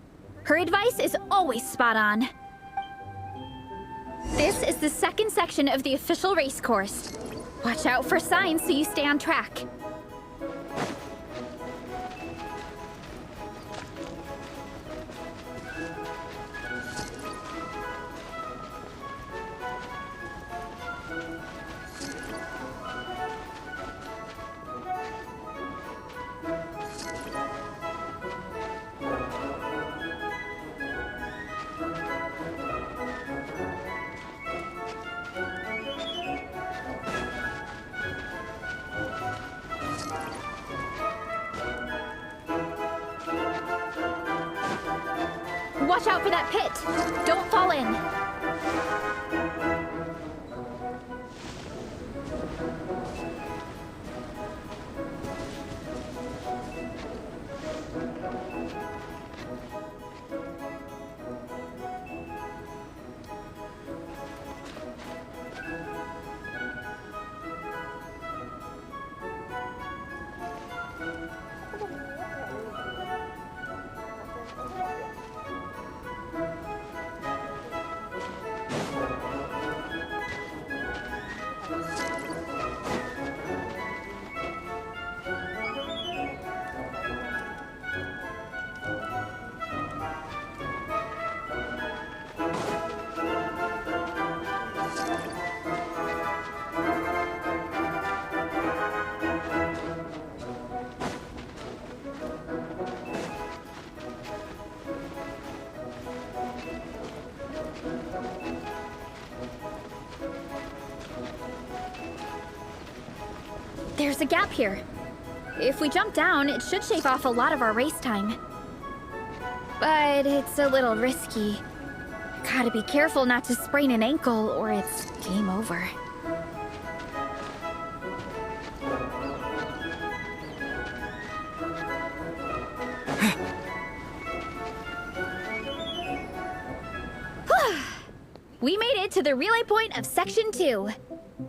Her advice is always spot on. This is the second section of the official race course. Watch out for signs so you stay on track. Watch out for that pit! Don't fall in! There's a gap here. If we jump down, it should shave off a lot of our race time. But it's a little risky. Gotta be careful not to sprain an ankle or it's game over. We made it to the relay point of Section 2.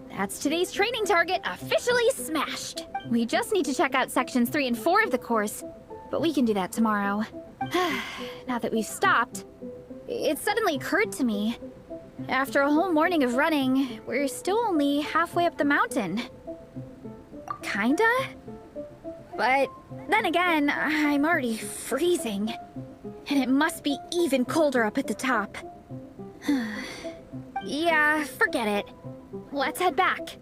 That's today's training target officially smashed. We just need to check out Sections 3 and 4 of the course, but we can do that tomorrow. Now that we've stopped, it suddenly occurred to me. After a whole morning of running, we're still only halfway up the mountain. Kinda? But then again, I'm already freezing. And it must be even colder up at the top. Yeah, forget it. Let's head back.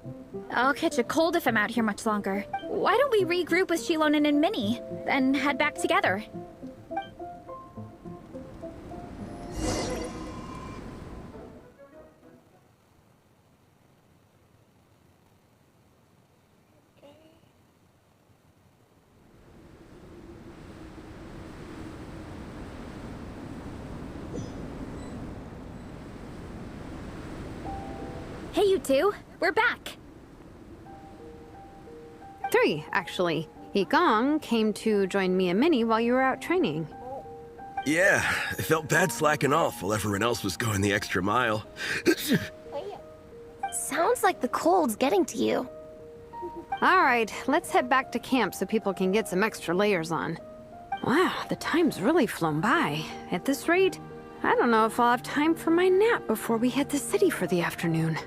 I'll catch a cold if I'm out here much longer. Why don't we regroup with Shilonen and Minnie, then head back together? Hey, you two. We're back. 3, actually. Yigong came to join me and Minnie while you were out training. Yeah, I felt bad slacking off while everyone else was going the extra mile. Sounds like the cold's getting to you. All right, let's head back to camp so people can get some extra layers on. Wow, the time's really flown by. At this rate, I don't know if I'll have time for my nap before we hit the city for the afternoon.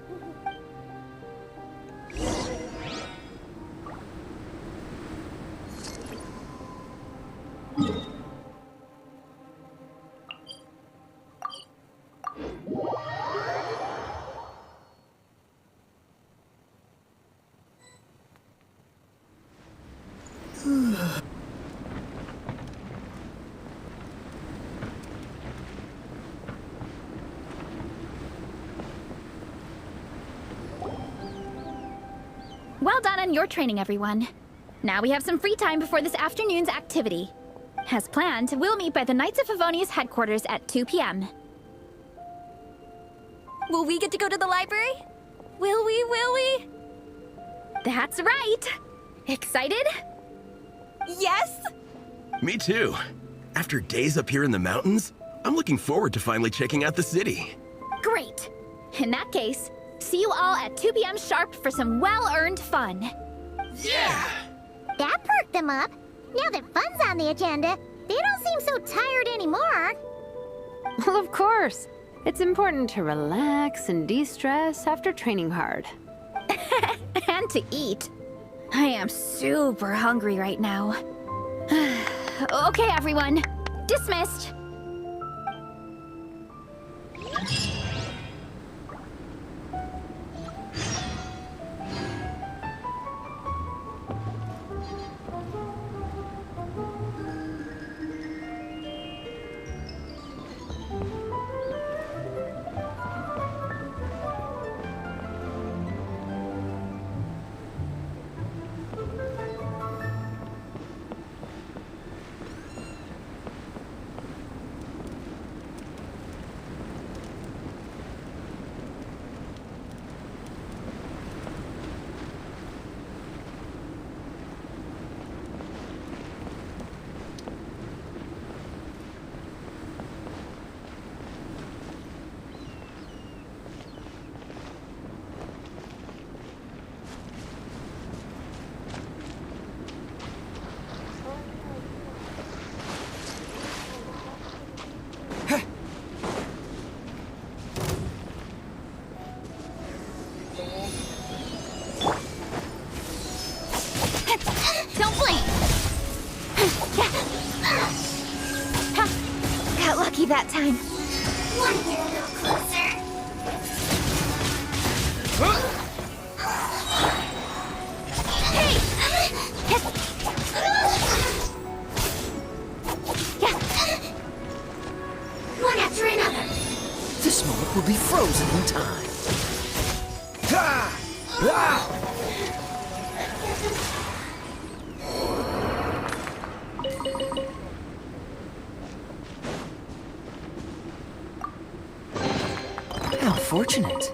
Well done on your training, everyone. Now we have some free time before this afternoon's activity. As planned, we'll meet by the Knights of Favonius headquarters at 2 p.m. Will we get to go to the library? Will we? That's right! Excited? Yes! Me too. After days up here in the mountains, I'm looking forward to finally checking out the city. Great! In that case, see you all at 2 p.m. sharp for some well-earned fun. Yeah! That perked them up. Now that fun's on the agenda, they don't seem so tired anymore. Well, of course. It's important to relax and de-stress after training hard. And to eat. I am super hungry right now. Okay, everyone. Dismissed. Don't blink! Got lucky that time. Want to get a little closer? Hey! One after another. This moment will be frozen in time. Ha! Ah! How fortunate.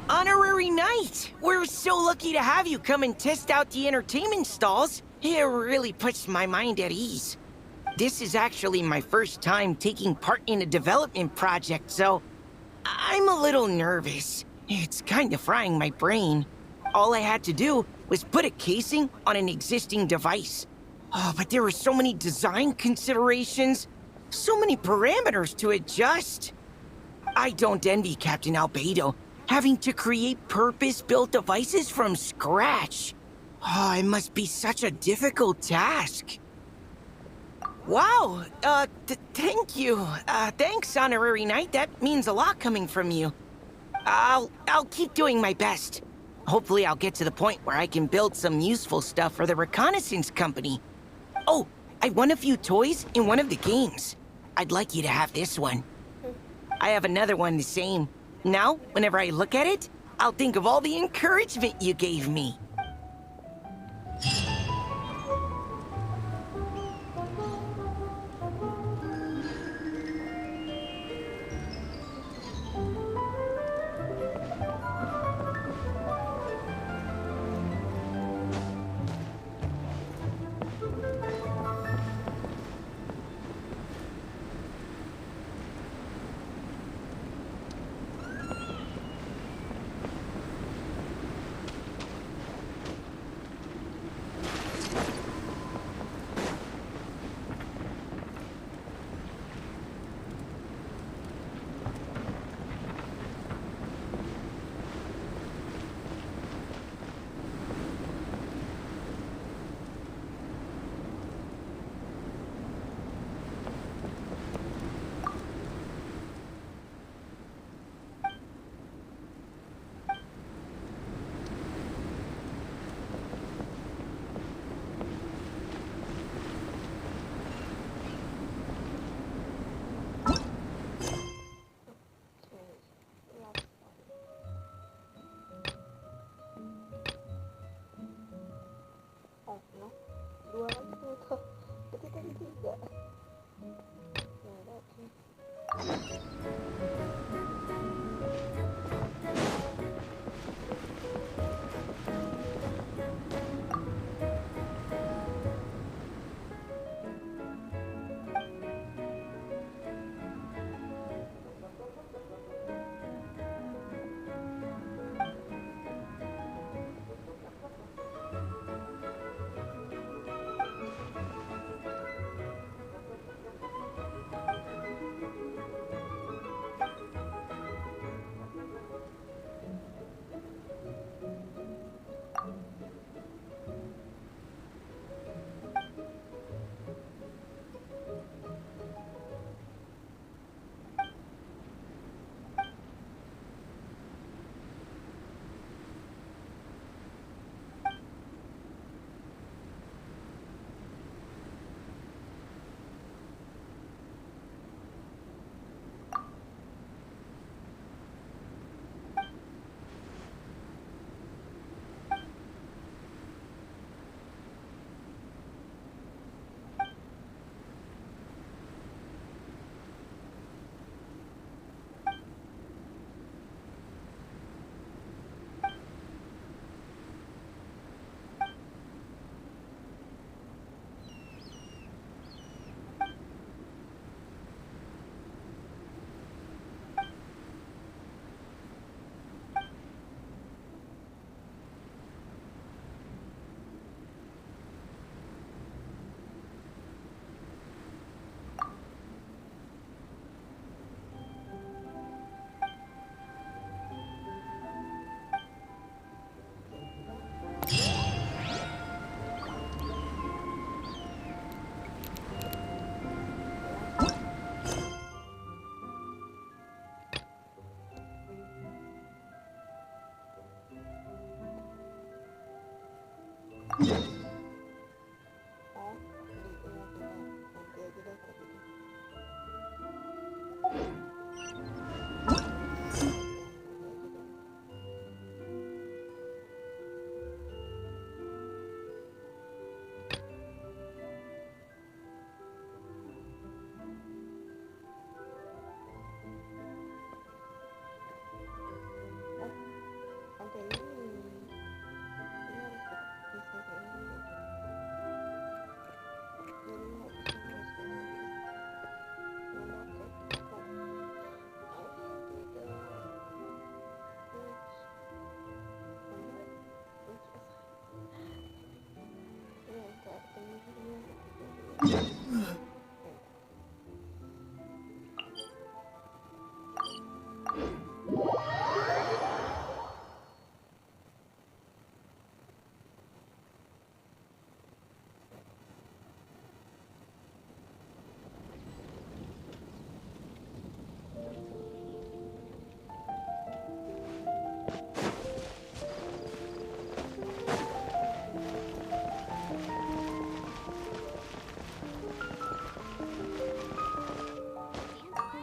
Honorary Knight! We're so lucky to have you come and test out the entertainment stalls. It really puts my mind at ease. This is actually my first time taking part in a development project, so I'm a little nervous. It's kind of frying my brain. All I had to do was put a casing on an existing device. Oh, but there were so many design considerations, so many parameters to adjust. I don't envy Captain Albedo, having to create purpose-built devices from scratch. Oh, it must be such a difficult task. Wow, thank you. Thanks, Honorary Knight. That means a lot coming from you. I'll keep doing my best. Hopefully I'll get to the point where I can build some useful stuff for the reconnaissance company. Oh, I won a few toys in one of the games. I'd like you to have this one. I have another one the same. Now, whenever I look at it, I'll think of all the encouragement you gave me.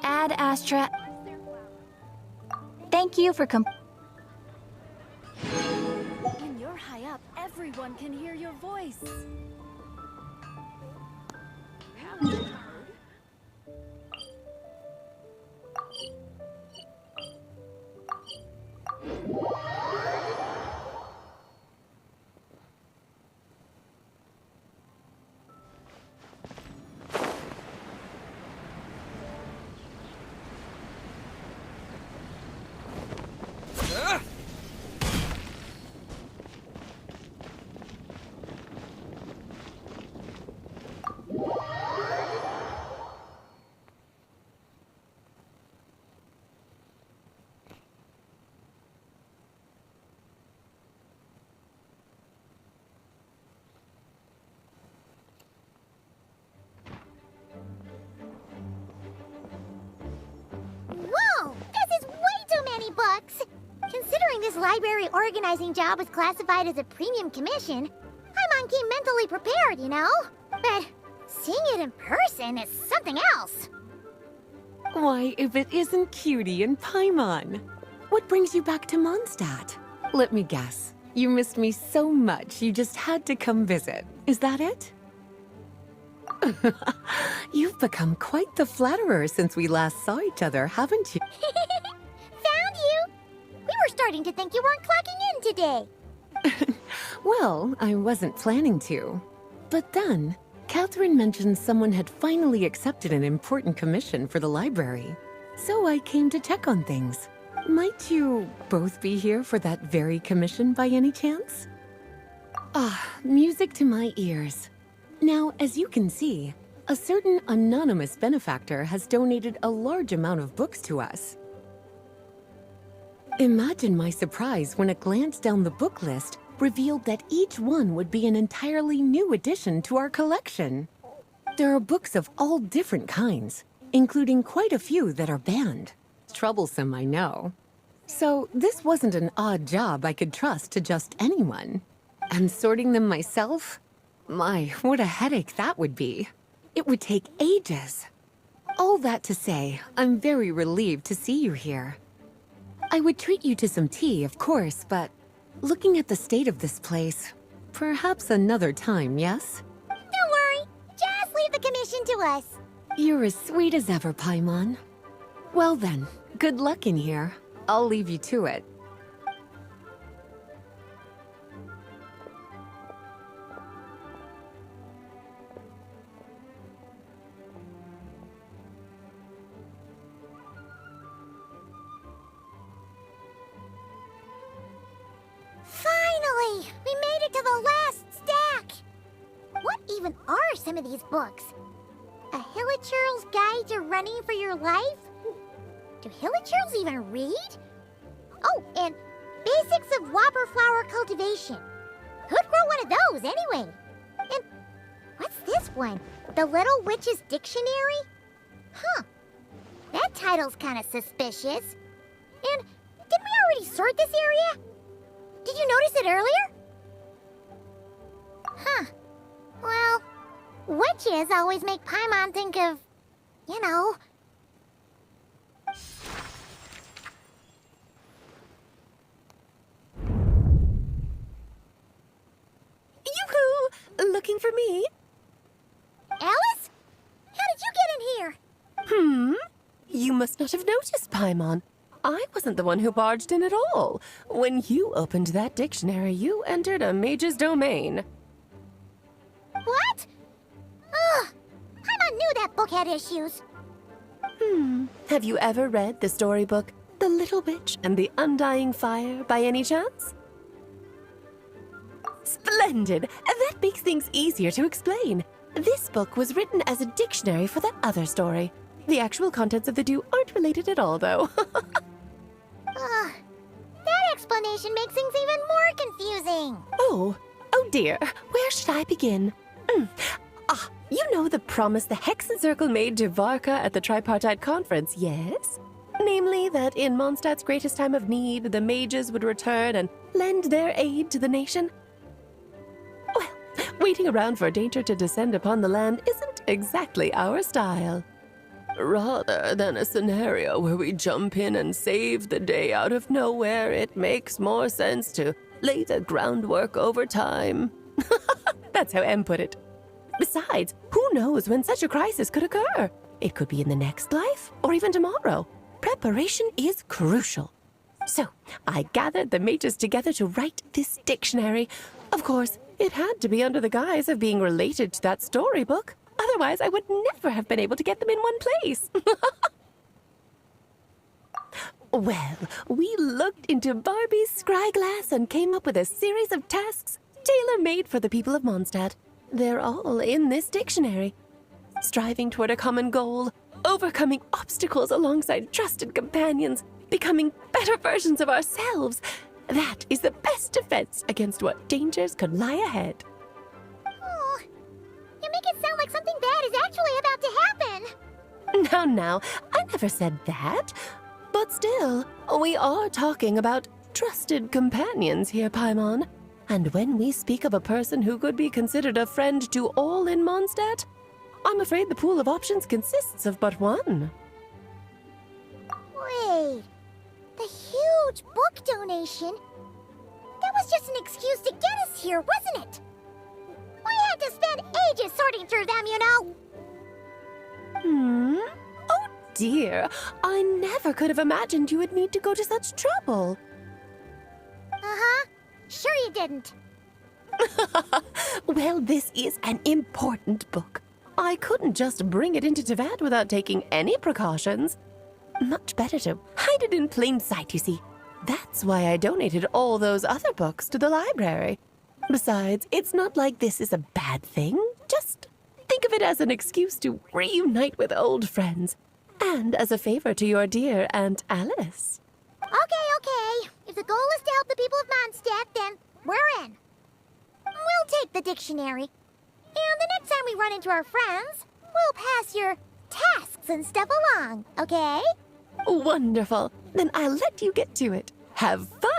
Ad Astra. Thank you for When you're high up, everyone can hear your voice. Whoa! This is way too many books! Considering this library organizing job is classified as a premium commission, I'm on key mentally prepared, you know? But seeing it in person is something else. Why, if it isn't Cutie and Paimon? What brings you back to Mondstadt? Let me guess. You missed me so much you just had to come visit. Is that it? You've become quite the flatterer since we last saw each other, haven't you? Found you! We were starting to think you weren't clocking in today. Well, I wasn't planning to. But then, Catherine mentioned someone had finally accepted an important commission for the library. So I came to check on things. Might you both be here for that very commission by any chance? Ah, music to my ears. Now, as you can see, a certain anonymous benefactor has donated a large amount of books to us. Imagine my surprise when a glance down the book list revealed that each one would be an entirely new addition to our collection. There are books of all different kinds, including quite a few that are banned. Troublesome, I know. So this wasn't an odd job I could trust to just anyone. And sorting them myself? My, what a headache that would be. It would take ages. All that to say, I'm very relieved to see you here. I would treat you to some tea, of course, but looking at the state of this place, perhaps another time, yes? Don't worry, just leave the commission to us. You're as sweet as ever, Paimon. Well then, good luck in here. I'll leave you to it. Finally! We made it to the last stack! What even are some of these books? A Hilichurl's Guide to Running for Your Life? Do Hilichurls even read? Oh, and Basics of Whopper Flower Cultivation. Who'd grow one of those, anyway? And what's this one? The Little Witch's Dictionary? Huh. That title's kind of suspicious. And didn't we already sort this area? Did you notice it earlier? Huh. Well, witches always make Paimon think of, you know... Yoo-hoo! Looking for me? Alice? How did you get in here? You must not have noticed, Paimon. I wasn't the one who barged in at all. When you opened that dictionary, you entered a mage's domain. What? Ugh! Paimon knew that book had issues. Have you ever read the storybook, The Little Witch and the Undying Fire, by any chance? Splendid! That makes things easier to explain. This book was written as a dictionary for that other story. The actual contents of the two aren't related at all, though. That explanation makes things even more confusing. Oh dear. Where should I begin? You know the promise the Hexen Circle made to Varka at the Tripartite Conference, yes? Namely, that in Mondstadt's greatest time of need, the mages would return and lend their aid to the nation? Well, waiting around for danger to descend upon the land isn't exactly our style. Rather than a scenario where we jump in and save the day out of nowhere, it makes more sense to lay the groundwork over time. That's how Em put it. Besides, who knows when such a crisis could occur? It could be in the next life, or even tomorrow. Preparation is crucial. So, I gathered the mages together to write this dictionary. Of course, it had to be under the guise of being related to that storybook. Otherwise, I would never have been able to get them in one place. Well, we looked into Barbie's scryglass and came up with a series of tasks tailor-made for the people of Mondstadt. They're all in this dictionary. Striving toward a common goal, overcoming obstacles alongside trusted companions, becoming better versions of ourselves. That is the best defense against what dangers could lie ahead. Oh, you make it sound like something bad is actually about to happen. Now, I never said that. But still, we are talking about trusted companions here, Paimon. And when we speak of a person who could be considered a friend to all in Mondstadt, I'm afraid the pool of options consists of but one. Wait, the huge book donation? That was just an excuse to get us here, wasn't it? We had to spend ages sorting through them, you know. Oh dear, I never could have imagined you would need to go to such trouble. Uh-huh. Sure you didn't. Well, this is an important book. I couldn't just bring it into Teyvat without taking any precautions. Much better to hide it in plain sight, you see. That's why I donated all those other books to the library. Besides, it's not like this is a bad thing. Just think of it as an excuse to reunite with old friends. And as a favor to your dear Aunt Alice. Okay. If the goal is to help the people of Mondstadt, then we're in. We'll take the dictionary. And the next time we run into our friends, we'll pass your tasks and stuff along, okay? Wonderful. Then I'll let you get to it. Have fun!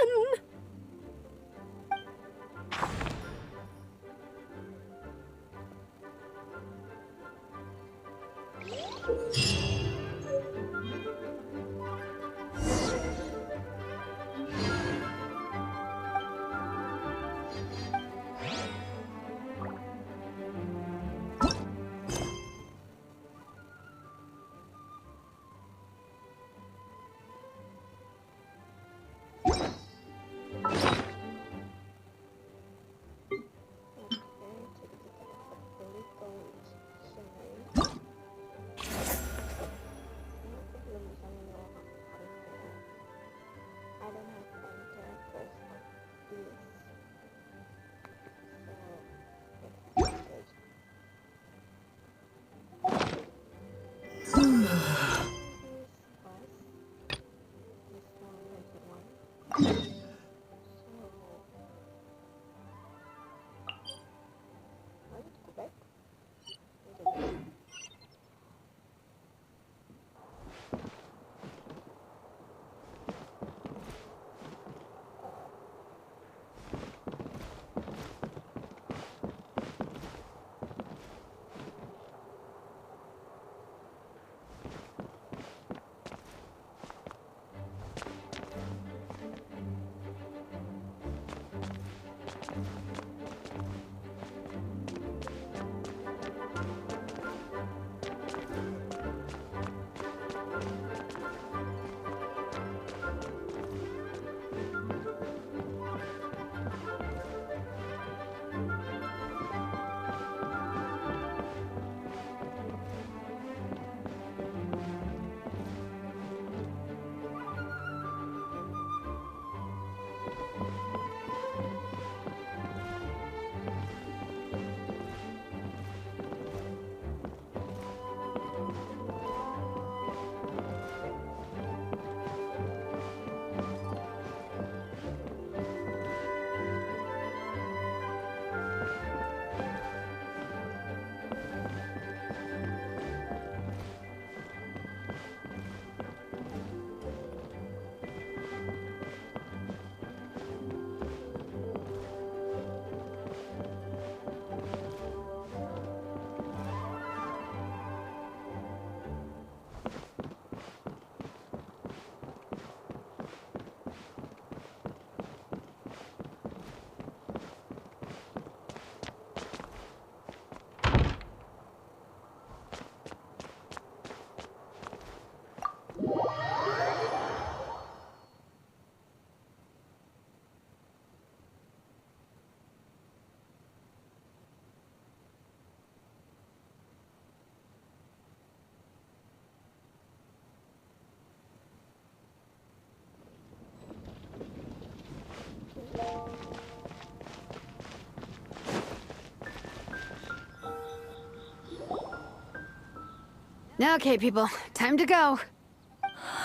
Okay, people, time to go.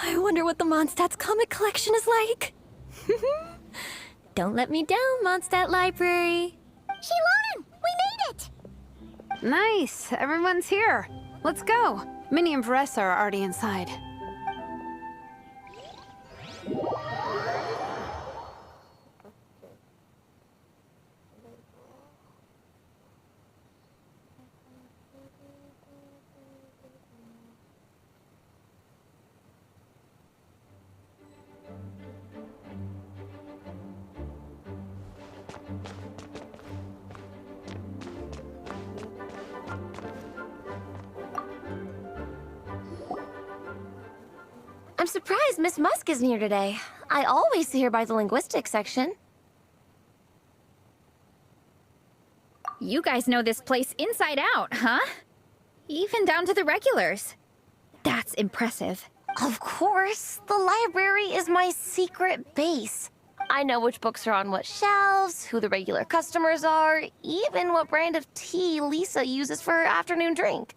I wonder what the Mondstadt's comic collection is like. Don't let me down, Mondstadt Library. Shilonen, we made it! Nice, everyone's here. Let's go. Minnie and Varessa are already inside. I'm surprised Miss Musk isn't here today. I always see her by the linguistics section. You guys know this place inside out, huh? Even down to the regulars. That's impressive. Of course. The library is my secret base. I know which books are on what shelves, who the regular customers are, even what brand of tea Lisa uses for her afternoon drink.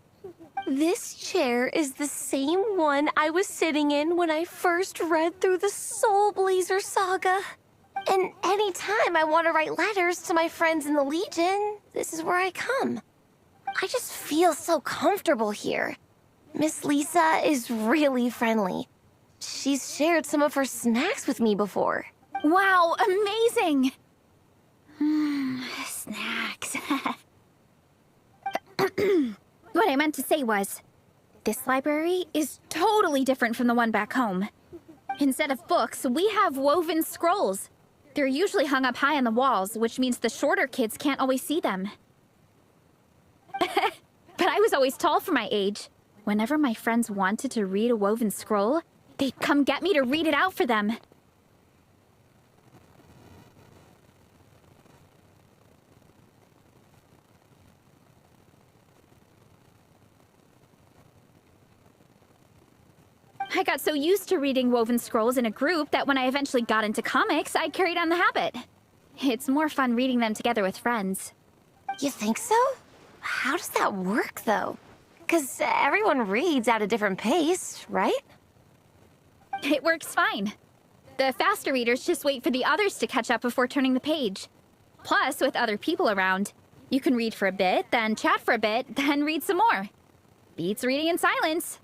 This chair is the same one I was sitting in when I first read through the Soul Blazer saga. And anytime I want to write letters to my friends in the Legion, this is where I come. I just feel so comfortable here. Miss Lisa is really friendly. She's shared some of her snacks with me before. Wow, amazing! Snacks. What I meant to say was, this library is totally different from the one back home. Instead of books, we have woven scrolls. They're usually hung up high on the walls, which means the shorter kids can't always see them. But I was always tall for my age. Whenever my friends wanted to read a woven scroll, they'd come get me to read it out for them. I got so used to reading woven scrolls in a group that when I eventually got into comics, I carried on the habit. It's more fun reading them together with friends. You think so? How does that work, though? 'Cause everyone reads at a different pace, right? It works fine. The faster readers just wait for the others to catch up before turning the page. Plus, with other people around, you can read for a bit, then chat for a bit, then read some more. Beats reading in silence.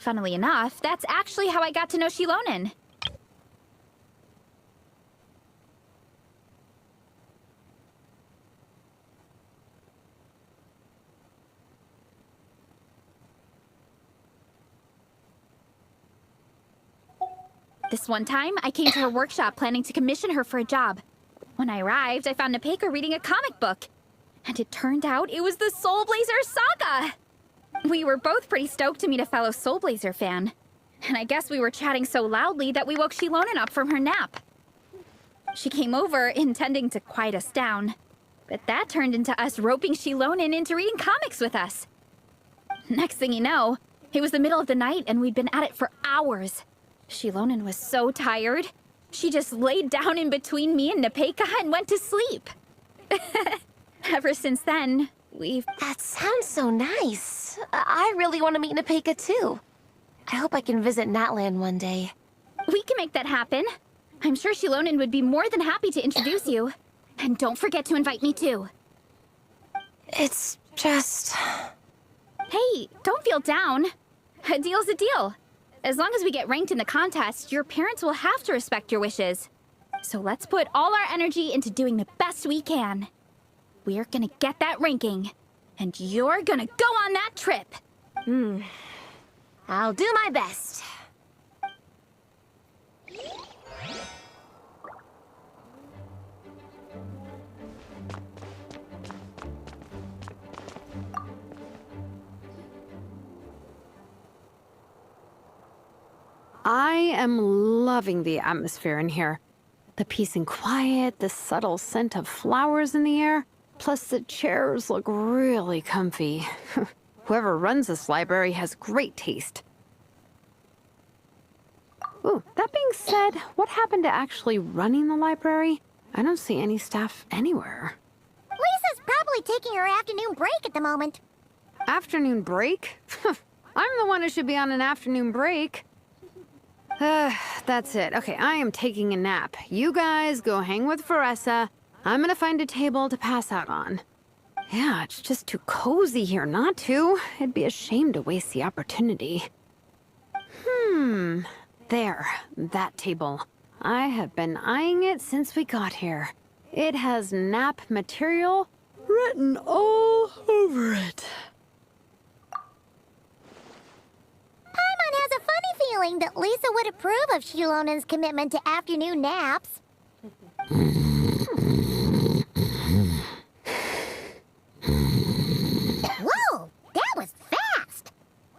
Funnily enough, that's actually how I got to know Shilonen. This one time, I came to her workshop planning to commission her for a job. When I arrived, I found Nepeka reading a comic book. And it turned out it was the Soul Blazer saga! We were both pretty stoked to meet a fellow Soul Blazer fan. And I guess we were chatting so loudly that we woke Shilonen up from her nap. She came over intending to quiet us down. But that turned into us roping Shilonen into reading comics with us. Next thing you know, it was the middle of the night and we'd been at it for hours. Shilonen was so tired, she just laid down in between me and Nepeka and went to sleep. Ever since then, we've... That sounds so nice. I really want to meet Nepeka too. I hope I can visit Natland one day. We can make that happen. I'm sure Shilonen would be more than happy to introduce you. And don't forget to invite me too. It's just... Hey, don't feel down. A deal's a deal. As long as we get ranked in the contest, your parents will have to respect your wishes. So let's put all our energy into doing the best we can. We're gonna get that ranking. And you're gonna go on that trip. I'll do my best. I am loving the atmosphere in here. The peace and quiet, the subtle scent of flowers in the air, plus the chairs look really comfy. Whoever runs this library has great taste. Ooh, that being said, what happened to actually running the library? I don't see any staff anywhere. Lisa's probably taking her afternoon break at the moment. Afternoon break? I'm the one who should be on an afternoon break. That's it. Okay, I am taking a nap. You guys go hang with Faressa. I'm gonna find a table to pass out on. Yeah, it's just too cozy here not to. It'd be a shame to waste the opportunity. There, that table. I have been eyeing it since we got here. It has nap material written all over it. Paimon has a funny feeling that Lisa would approve of Shilonen's commitment to afternoon naps. Whoa, that was fast!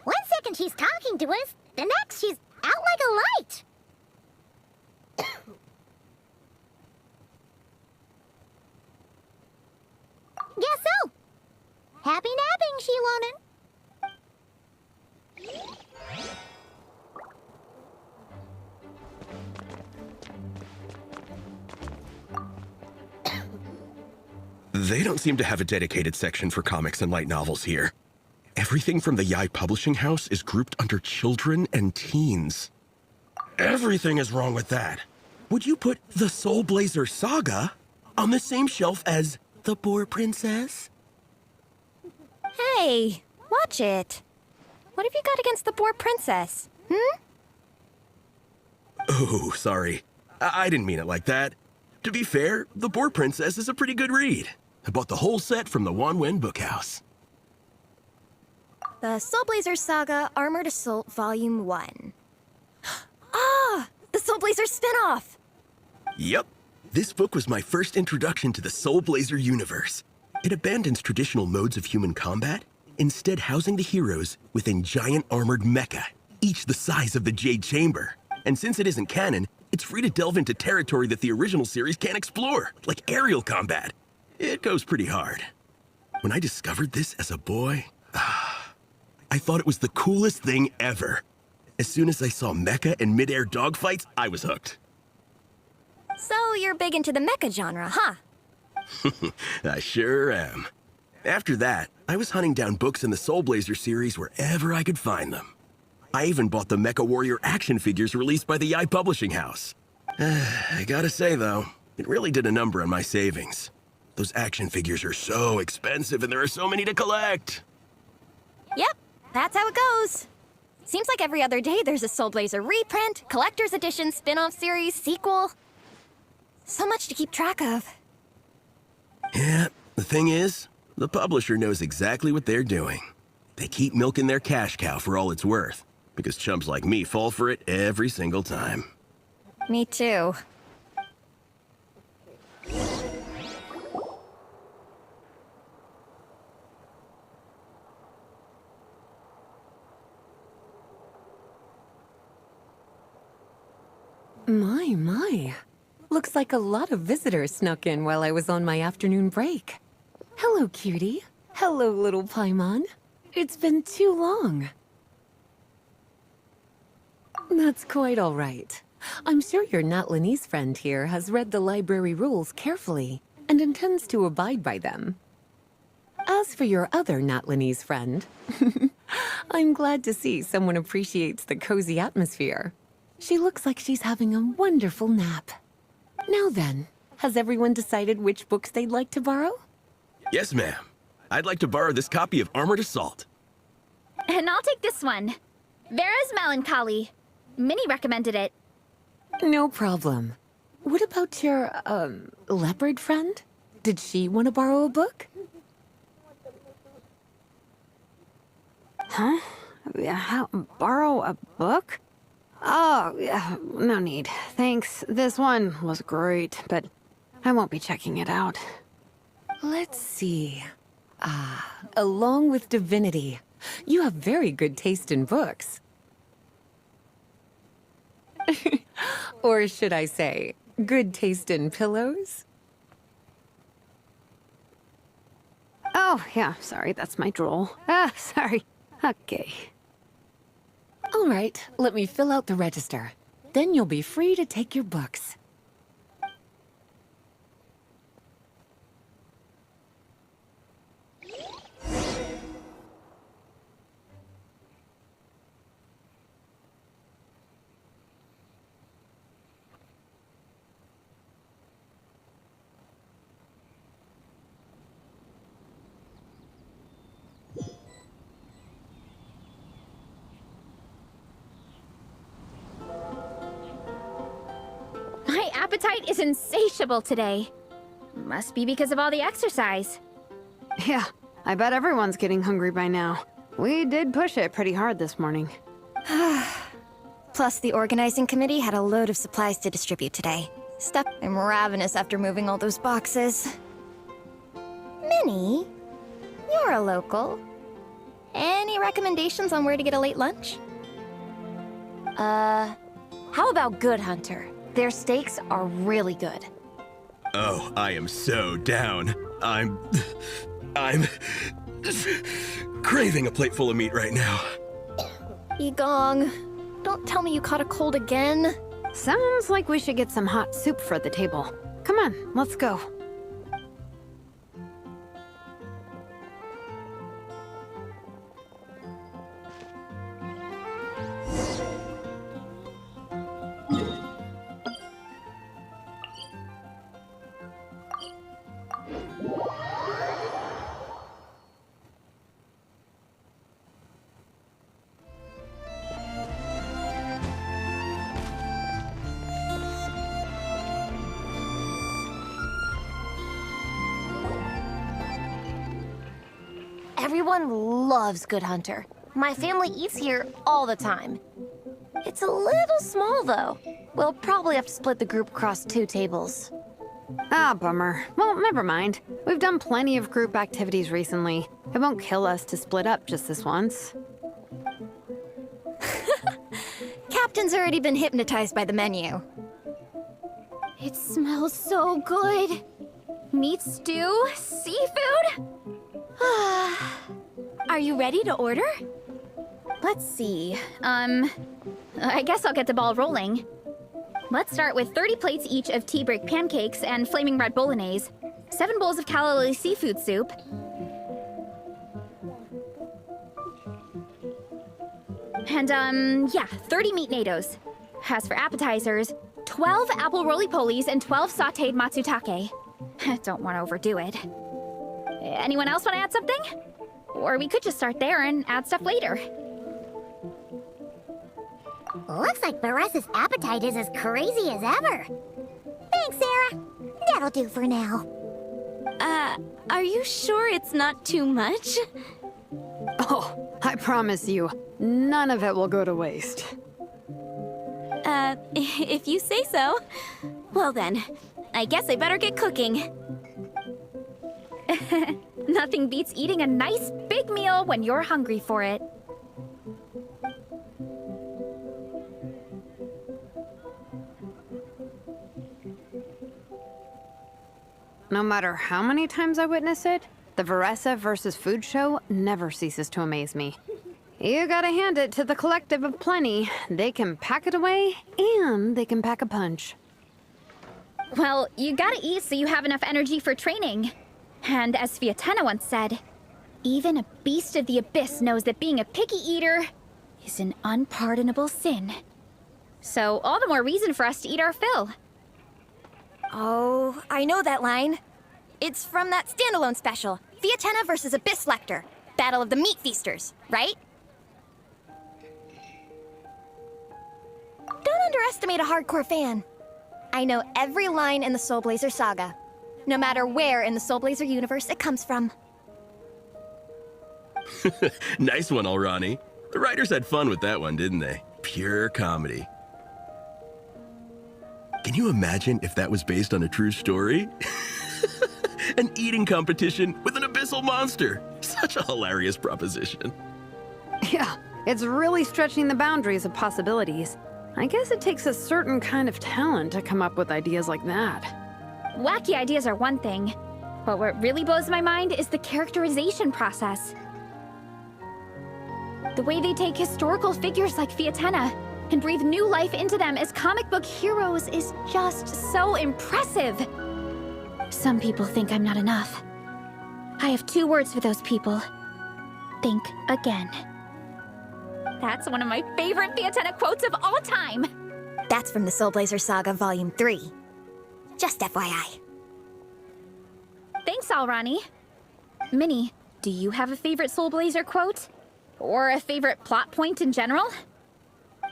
1 second she's talking to us, the next she's out like a light. Guess so. Happy napping, Shilonen. They don't seem to have a dedicated section for comics and light novels here. Everything from the Yai Publishing House is grouped under children and teens. Everything is wrong with that. Would you put the Soul Blazer Saga on the same shelf as The Boar Princess? Hey, watch it. What have you got against the Boar Princess? Oh, sorry. I didn't mean it like that. To be fair, The Boar Princess is a pretty good read. I bought the whole set from the Wanwen Bookhouse. The Soul Blazer Saga Armored Assault Volume 1. Ah! The Soul Blazer spinoff! Yep. This book was my first introduction to the Soul Blazer universe. It abandons traditional modes of human combat, instead housing the heroes within giant armored mecha, each the size of the Jade Chamber. And since it isn't canon, it's free to delve into territory that the original series can't explore, like aerial combat. It goes pretty hard. When I discovered this as a boy, I thought it was the coolest thing ever. As soon as I saw mecha and mid-air dogfights, I was hooked. So you're big into the mecha genre, huh? I sure am. After that, I was hunting down books in the Soul Blazer series wherever I could find them. I even bought the Mecha Warrior action figures released by the Yai Publishing House. I gotta say, though, it really did a number on my savings. Those action figures are so expensive and there are so many to collect. Yep, that's how it goes. Seems like every other day there's a Soul Blazer reprint, collector's edition, spin-off series, sequel. So much to keep track of. Yeah, the thing is, the publisher knows exactly what they're doing. They keep milking their cash cow for all it's worth, because chumps like me fall for it every single time. Me too. My. Looks like a lot of visitors snuck in while I was on my afternoon break. Hello, cutie. Hello, little Paimon. It's been too long. That's quite all right. I'm sure your Natlanese friend here has read the library rules carefully and intends to abide by them. As for your other Natlanese friend, I'm glad to see someone appreciates the cozy atmosphere. She looks like she's having a wonderful nap. Now then, has everyone decided which books they'd like to borrow? Yes, ma'am. I'd like to borrow this copy of Armored Assault. And I'll take this one. Vera's Melancholy. Minnie recommended it. No problem. What about your, leopard friend? Did she want to borrow a book? Huh? Borrow a book? Oh, yeah, no need. Thanks. This one was great, but I won't be checking it out. Let's see. Along with Divinity, you have very good taste in books. Or should I say, good taste in pillows? Oh, yeah, sorry, that's my drool. Sorry. Okay. All right, let me fill out the register. Then you'll be free to take your books. My appetite is insatiable today. Must be because of all the exercise. Yeah, I bet everyone's getting hungry by now. We did push it pretty hard this morning. Plus, the organizing committee had a load of supplies to distribute today. Stuff. I'm ravenous after moving all those boxes. Minnie, you're a local. Any recommendations on where to get a late lunch? How about Good Hunter? Their steaks are really good. Oh, I am so down. I'm craving a plate full of meat right now. Igong, don't tell me you caught a cold again. Sounds like we should get some hot soup for the table. Come on, let's go. Everyone loves Good Hunter. My family eats here all the time. It's a little small, though. We'll probably have to split the group across 2 tables. Ah, bummer. Well, never mind. We've done plenty of group activities recently. It won't kill us to split up just this once. Captain's already been hypnotized by the menu. It smells so good. Meat stew? Seafood? Are you ready to order? Let's see. I guess I'll get the ball rolling. Let's start with 30 plates each of tea break pancakes and flaming red bolognese, 7 bowls of calla seafood soup, and, 30 meat natos. As for appetizers, 12 apple roly-polies and 12 sautéed matsutake. Don't want to overdo it. Anyone else want to add something? Or we could just start there and add stuff later. Looks like Baressa's appetite is as crazy as ever. Thanks, Sarah. That'll do for now. Are you sure it's not too much? Oh, I promise you, none of it will go to waste. If you say so. Well then, I guess I better get cooking. Nothing beats eating a nice big meal when you're hungry for it. No matter how many times I witness it, the Varessa versus Food show never ceases to amaze me. You gotta hand it to the collective of plenty. They can pack it away, and they can pack a punch. Well, you gotta eat so you have enough energy for training. And as Fiatena once said, even a beast of the abyss knows that being a picky eater is an unpardonable sin. So all the more reason for us to eat our fill. Oh, I know that line. It's from that standalone special, Fiatena versus Abyss Lecter, Battle of the Meat Feasters, right? Don't underestimate a hardcore fan. I know every line in the Soul Blazer saga, no matter where in the Soul Blazer universe it comes from. Nice one, Alrani. The writers had fun with that one, didn't they? Pure comedy. Can you imagine if that was based on a true story? An eating competition with an abyssal monster. Such a hilarious proposition. Yeah, it's really stretching the boundaries of possibilities. I guess it takes a certain kind of talent to come up with ideas like that. Wacky ideas are one thing, but what really blows my mind is the characterization process. The way they take historical figures like Fiatena, and breathe new life into them as comic book heroes is just so impressive. Some people think I'm not enough. I have 2 words for those people. Think again. That's one of my favorite Fiatenna quotes of all time. That's from the Soul Blazer Saga Volume 3. Just FYI. Thanks, Alrani. Minnie, do you have a favorite Soul Blazer quote? Or a favorite plot point in general?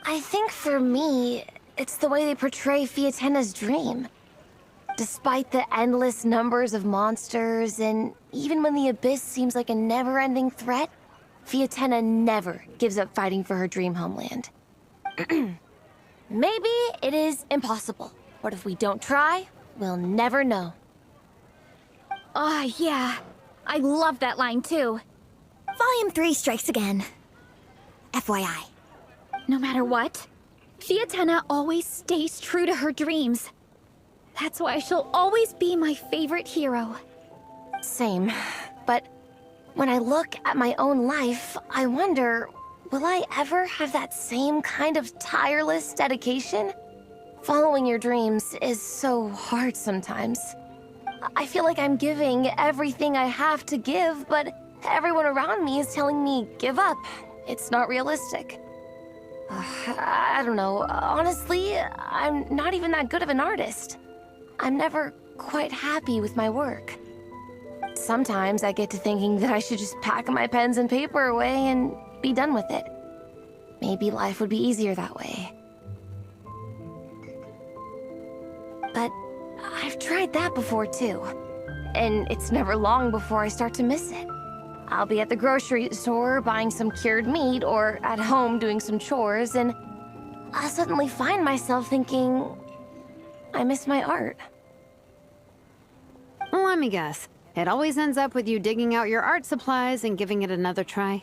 I think for me, it's the way they portray Fiatenna's dream. Despite the endless numbers of monsters, and even when the Abyss seems like a never-ending threat, Fiatenna never gives up fighting for her dream homeland. Maybe it is impossible, but if we don't try, we'll never know. Yeah. I love that line too. Volume 3 strikes again. FYI. No matter what, Fiatenna always stays true to her dreams. That's why she'll always be my favorite hero. Same. But when I look at my own life, I wonder, will I ever have that same kind of tireless dedication? Following your dreams is so hard sometimes. I feel like I'm giving everything I have to give, but everyone around me is telling me, give up. It's not realistic. I don't know. Honestly, I'm not even that good of an artist. I'm never quite happy with my work. Sometimes I get to thinking that I should just pack my pens and paper away and be done with it. Maybe life would be easier that way. But I've tried that before too. And it's never long before I start to miss it. I'll be at the grocery store buying some cured meat or at home doing some chores, and I'll suddenly find myself thinking, I miss my art. Let me guess. It always ends up with you digging out your art supplies and giving it another try.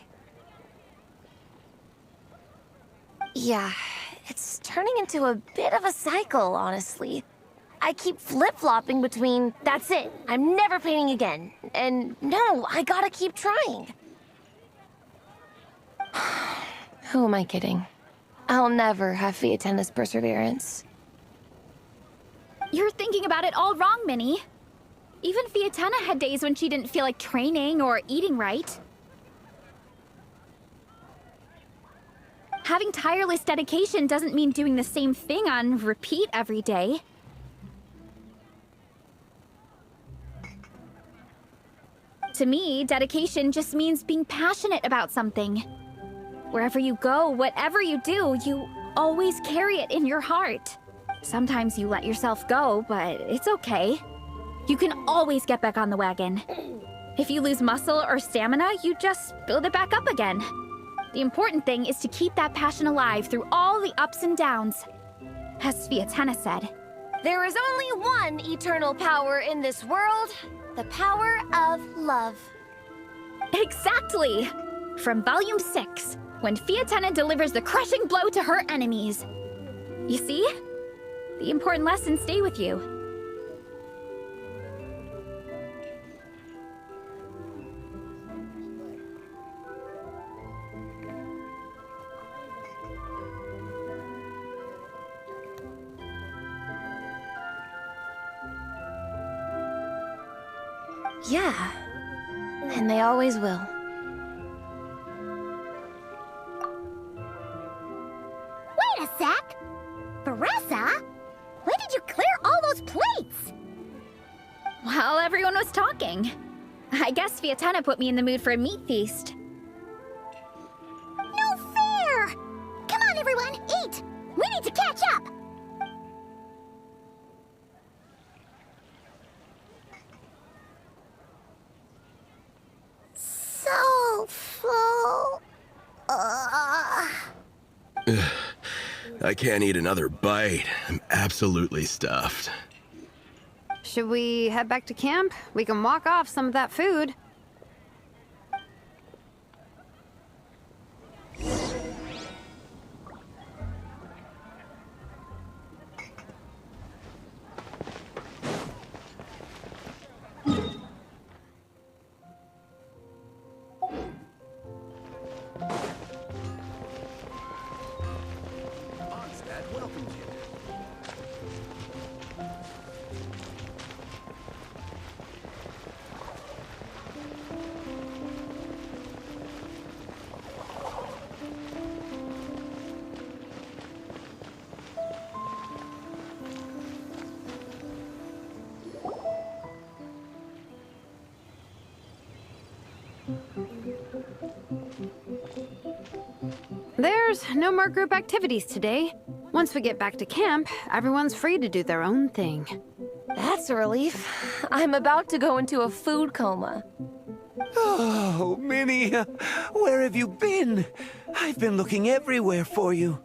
Yeah, it's turning into a bit of a cycle, honestly. I keep flip-flopping between, that's it, I'm never painting again, and no, I gotta keep trying. Who am I kidding? I'll never have Fiatenna's perseverance. You're thinking about it all wrong, Minnie. Even Fiatenna had days when she didn't feel like training or eating right. Having tireless dedication doesn't mean doing the same thing on repeat every day. To me, dedication just means being passionate about something. Wherever you go, whatever you do, you always carry it in your heart. Sometimes you let yourself go, but it's okay. You can always get back on the wagon. If you lose muscle or stamina, you just build it back up again. The important thing is to keep that passion alive through all the ups and downs. As Fiatenna said, there is only one eternal power in this world. The power of love. Exactly! From Volume 6, when Fiatenna delivers the crushing blow to her enemies. You see? The important lessons stay with you. Yeah, and they always will. Wait a sec! Beressa? When did you clear all those plates? While everyone was talking. I guess Fiatenna put me in the mood for a meat feast. No fair! Come on, everyone, eat! We need to catch up! So full. I can't eat another bite. I'm absolutely stuffed. Should we head back to camp? We can walk off some of that food. There's no more group activities today. Once we get back to camp, everyone's free to do their own thing. That's a relief. I'm about to go into a food coma. Oh, Minnie, where have you been? I've been looking everywhere for you.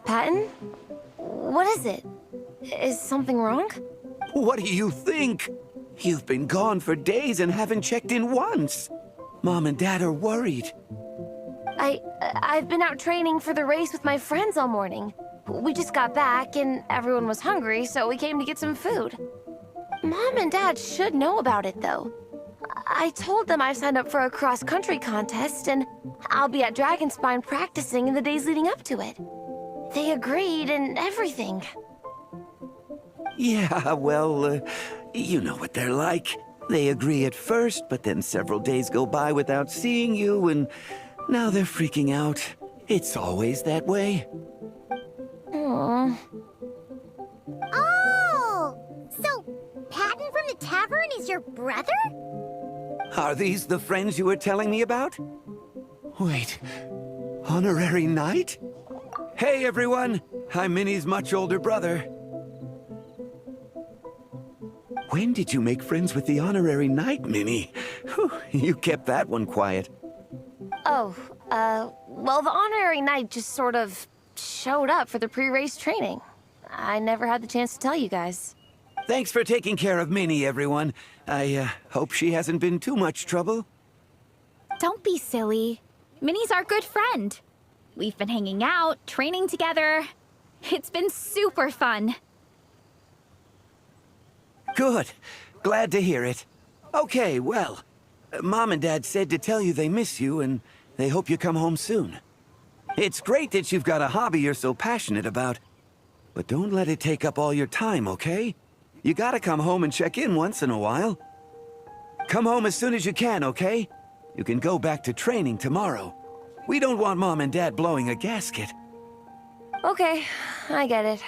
Patton? What is it? Is something wrong? What do you think? You've been gone for days and haven't checked in once. Mom and Dad are worried. I've been out training for the race with my friends all morning. We just got back and everyone was hungry, so we came to get some food. Mom and Dad should know about it, though. I told them I signed up for a cross-country contest and I'll be at Dragonspine practicing in the days leading up to it. They agreed and everything. Yeah, well, you know what they're like. They agree at first, but then several days go by without seeing you, and now they're freaking out. It's always that way. Aww. Oh! So, Patton from the tavern is your brother? Are these the friends you were telling me about? Wait, Honorary Knight? Hey, everyone! I'm Minnie's much older brother. When did you make friends with the Honorary Knight, Minnie? Whew, you kept that one quiet. Oh, well, the Honorary Knight just sort of showed up for the pre-race training. I never had the chance to tell you guys. Thanks for taking care of Minnie, everyone. I hope she hasn't been too much trouble. Don't be silly. Minnie's our good friend. We've been hanging out, training together. It's been super fun. Good. Glad to hear it. Okay, well, Mom and Dad said to tell you they miss you and they hope you come home soon. It's great that you've got a hobby you're so passionate about, but don't let it take up all your time, okay? You gotta come home and check in once in a while. Come home as soon as you can, okay? You can go back to training tomorrow. We don't want Mom and Dad blowing a gasket. Okay, I get it.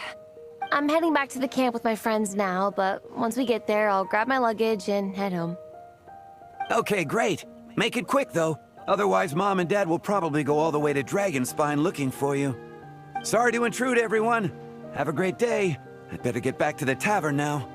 I'm heading back to the camp with my friends now, but once we get there, I'll grab my luggage and head home. Okay, great. Make it quick, though. Otherwise, Mom and Dad will probably go all the way to Dragonspine looking for you. Sorry to intrude, everyone. Have a great day. I'd better get back to the tavern now.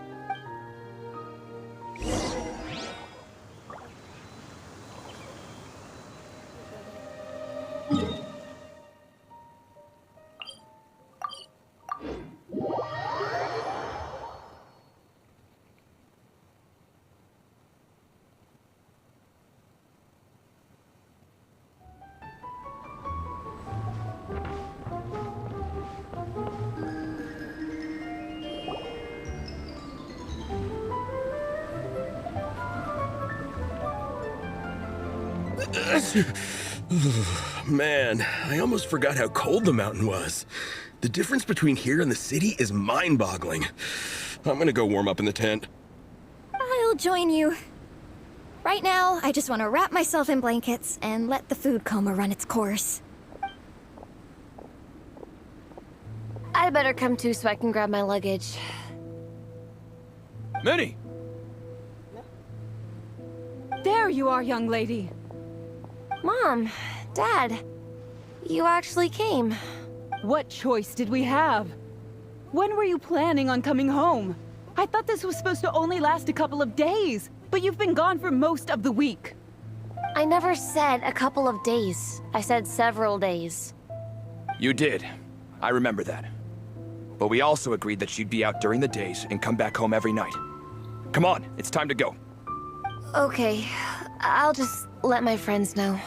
Man, I almost forgot how cold the mountain was. The difference between here and the city is mind-boggling. I'm gonna go warm up in the tent. I'll join you. Right now, I just want to wrap myself in blankets and let the food coma run its course. I better come too so I can grab my luggage. Minnie! There you are, young lady. Mom, Dad, you actually came. What choice did we have? When were you planning on coming home? I thought this was supposed to only last a couple of days, but you've been gone for most of the week. I never said a couple of days. I said several days. You did. I remember that. But we also agreed that she'd be out during the days and come back home every night. Come on, it's time to go. Okay, I'll just let my friends know.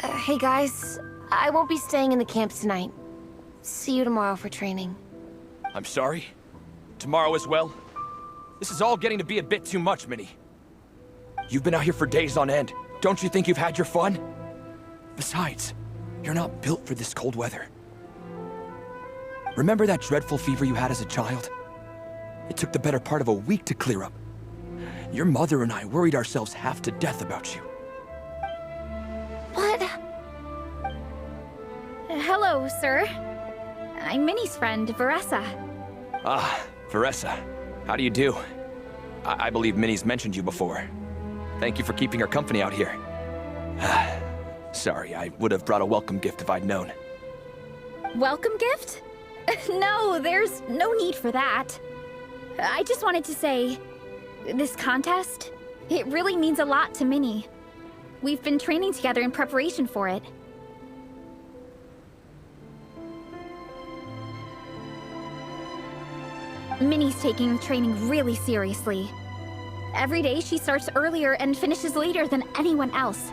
Hey guys, I won't be staying in the camp tonight. See you tomorrow for training. I'm sorry. Tomorrow as well. This is all getting to be a bit too much, Minnie. You've been out here for days on end. Don't you think you've had your fun? Besides, you're not built for this cold weather. Remember that dreadful fever you had as a child? It took the better part of a week to clear up. Your mother and I worried ourselves half to death about you. What? Hello, sir. I'm Minnie's friend, Veressa. Ah, Veressa. How do you do? I believe Minnie's mentioned you before. Thank you for keeping her company out here. Sorry, I would have brought a welcome gift if I'd known. Welcome gift? No, there's no need for that. I just wanted to say, this contest, it really means a lot to Minnie. We've been training together in preparation for it. Minnie's taking the training really seriously. Every day she starts earlier and finishes later than anyone else.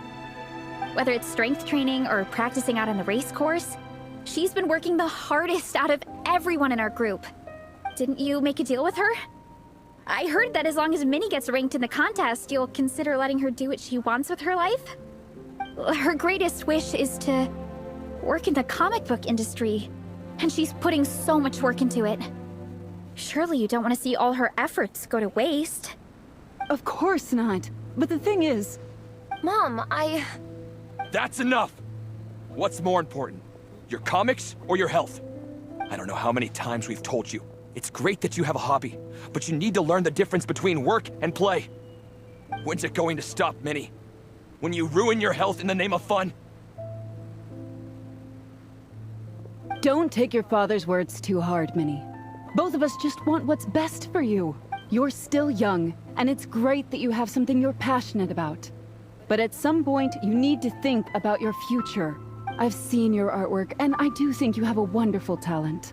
Whether it's strength training or practicing out on the race course, she's been working the hardest out of everyone in our group. Didn't you make a deal with her? I heard that as long as Minnie gets ranked in the contest, you'll consider letting her do what she wants with her life? Her greatest wish is to work in the comic book industry, and she's putting so much work into it. Surely you don't want to see all her efforts go to waste. Of course not. But the thing is... Mom, That's enough! What's more important? Your comics or your health? I don't know how many times we've told you. It's great that you have a hobby, but you need to learn the difference between work and play. When's it going to stop, Minnie? When you ruin your health in the name of fun? Don't take your father's words too hard, Minnie. Both of us just want what's best for you. You're still young, and it's great that you have something you're passionate about. But at some point, you need to think about your future. I've seen your artwork, and I do think you have a wonderful talent.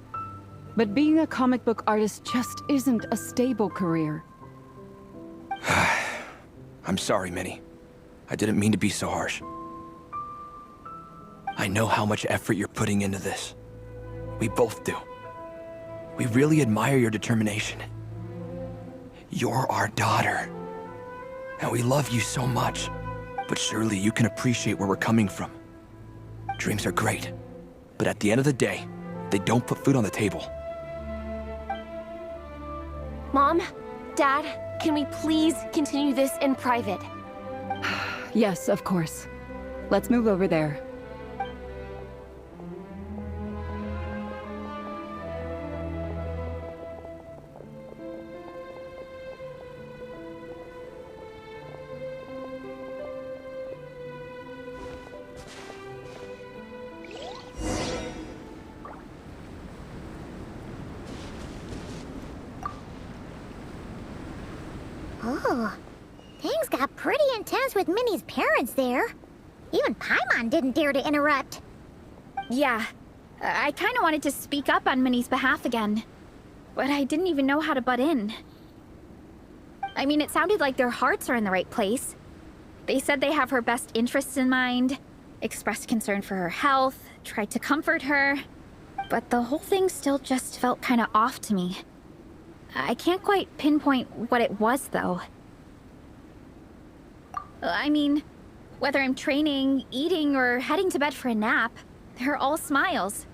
But being a comic book artist just isn't a stable career. I'm sorry, Minnie. I didn't mean to be so harsh. I know how much effort you're putting into this. We both do. We really admire your determination. You're our daughter. And we love you so much. But surely you can appreciate where we're coming from. Dreams are great. But at the end of the day, they don't put food on the table. Mom, Dad, can we please continue this in private? Yes, of course. Let's move over there. Oh, things got pretty intense with Minnie's parents there. Even Paimon didn't dare to interrupt. Yeah, I kind of wanted to speak up on Minnie's behalf again, but I didn't even know how to butt in. I mean, it sounded like their hearts are in the right place. They said they have her best interests in mind, expressed concern for her health, tried to comfort her, but the whole thing still just felt kind of off to me. I can't quite pinpoint what it was, though. I mean, whether I'm training, eating, or heading to bed for a nap, they're all smiles.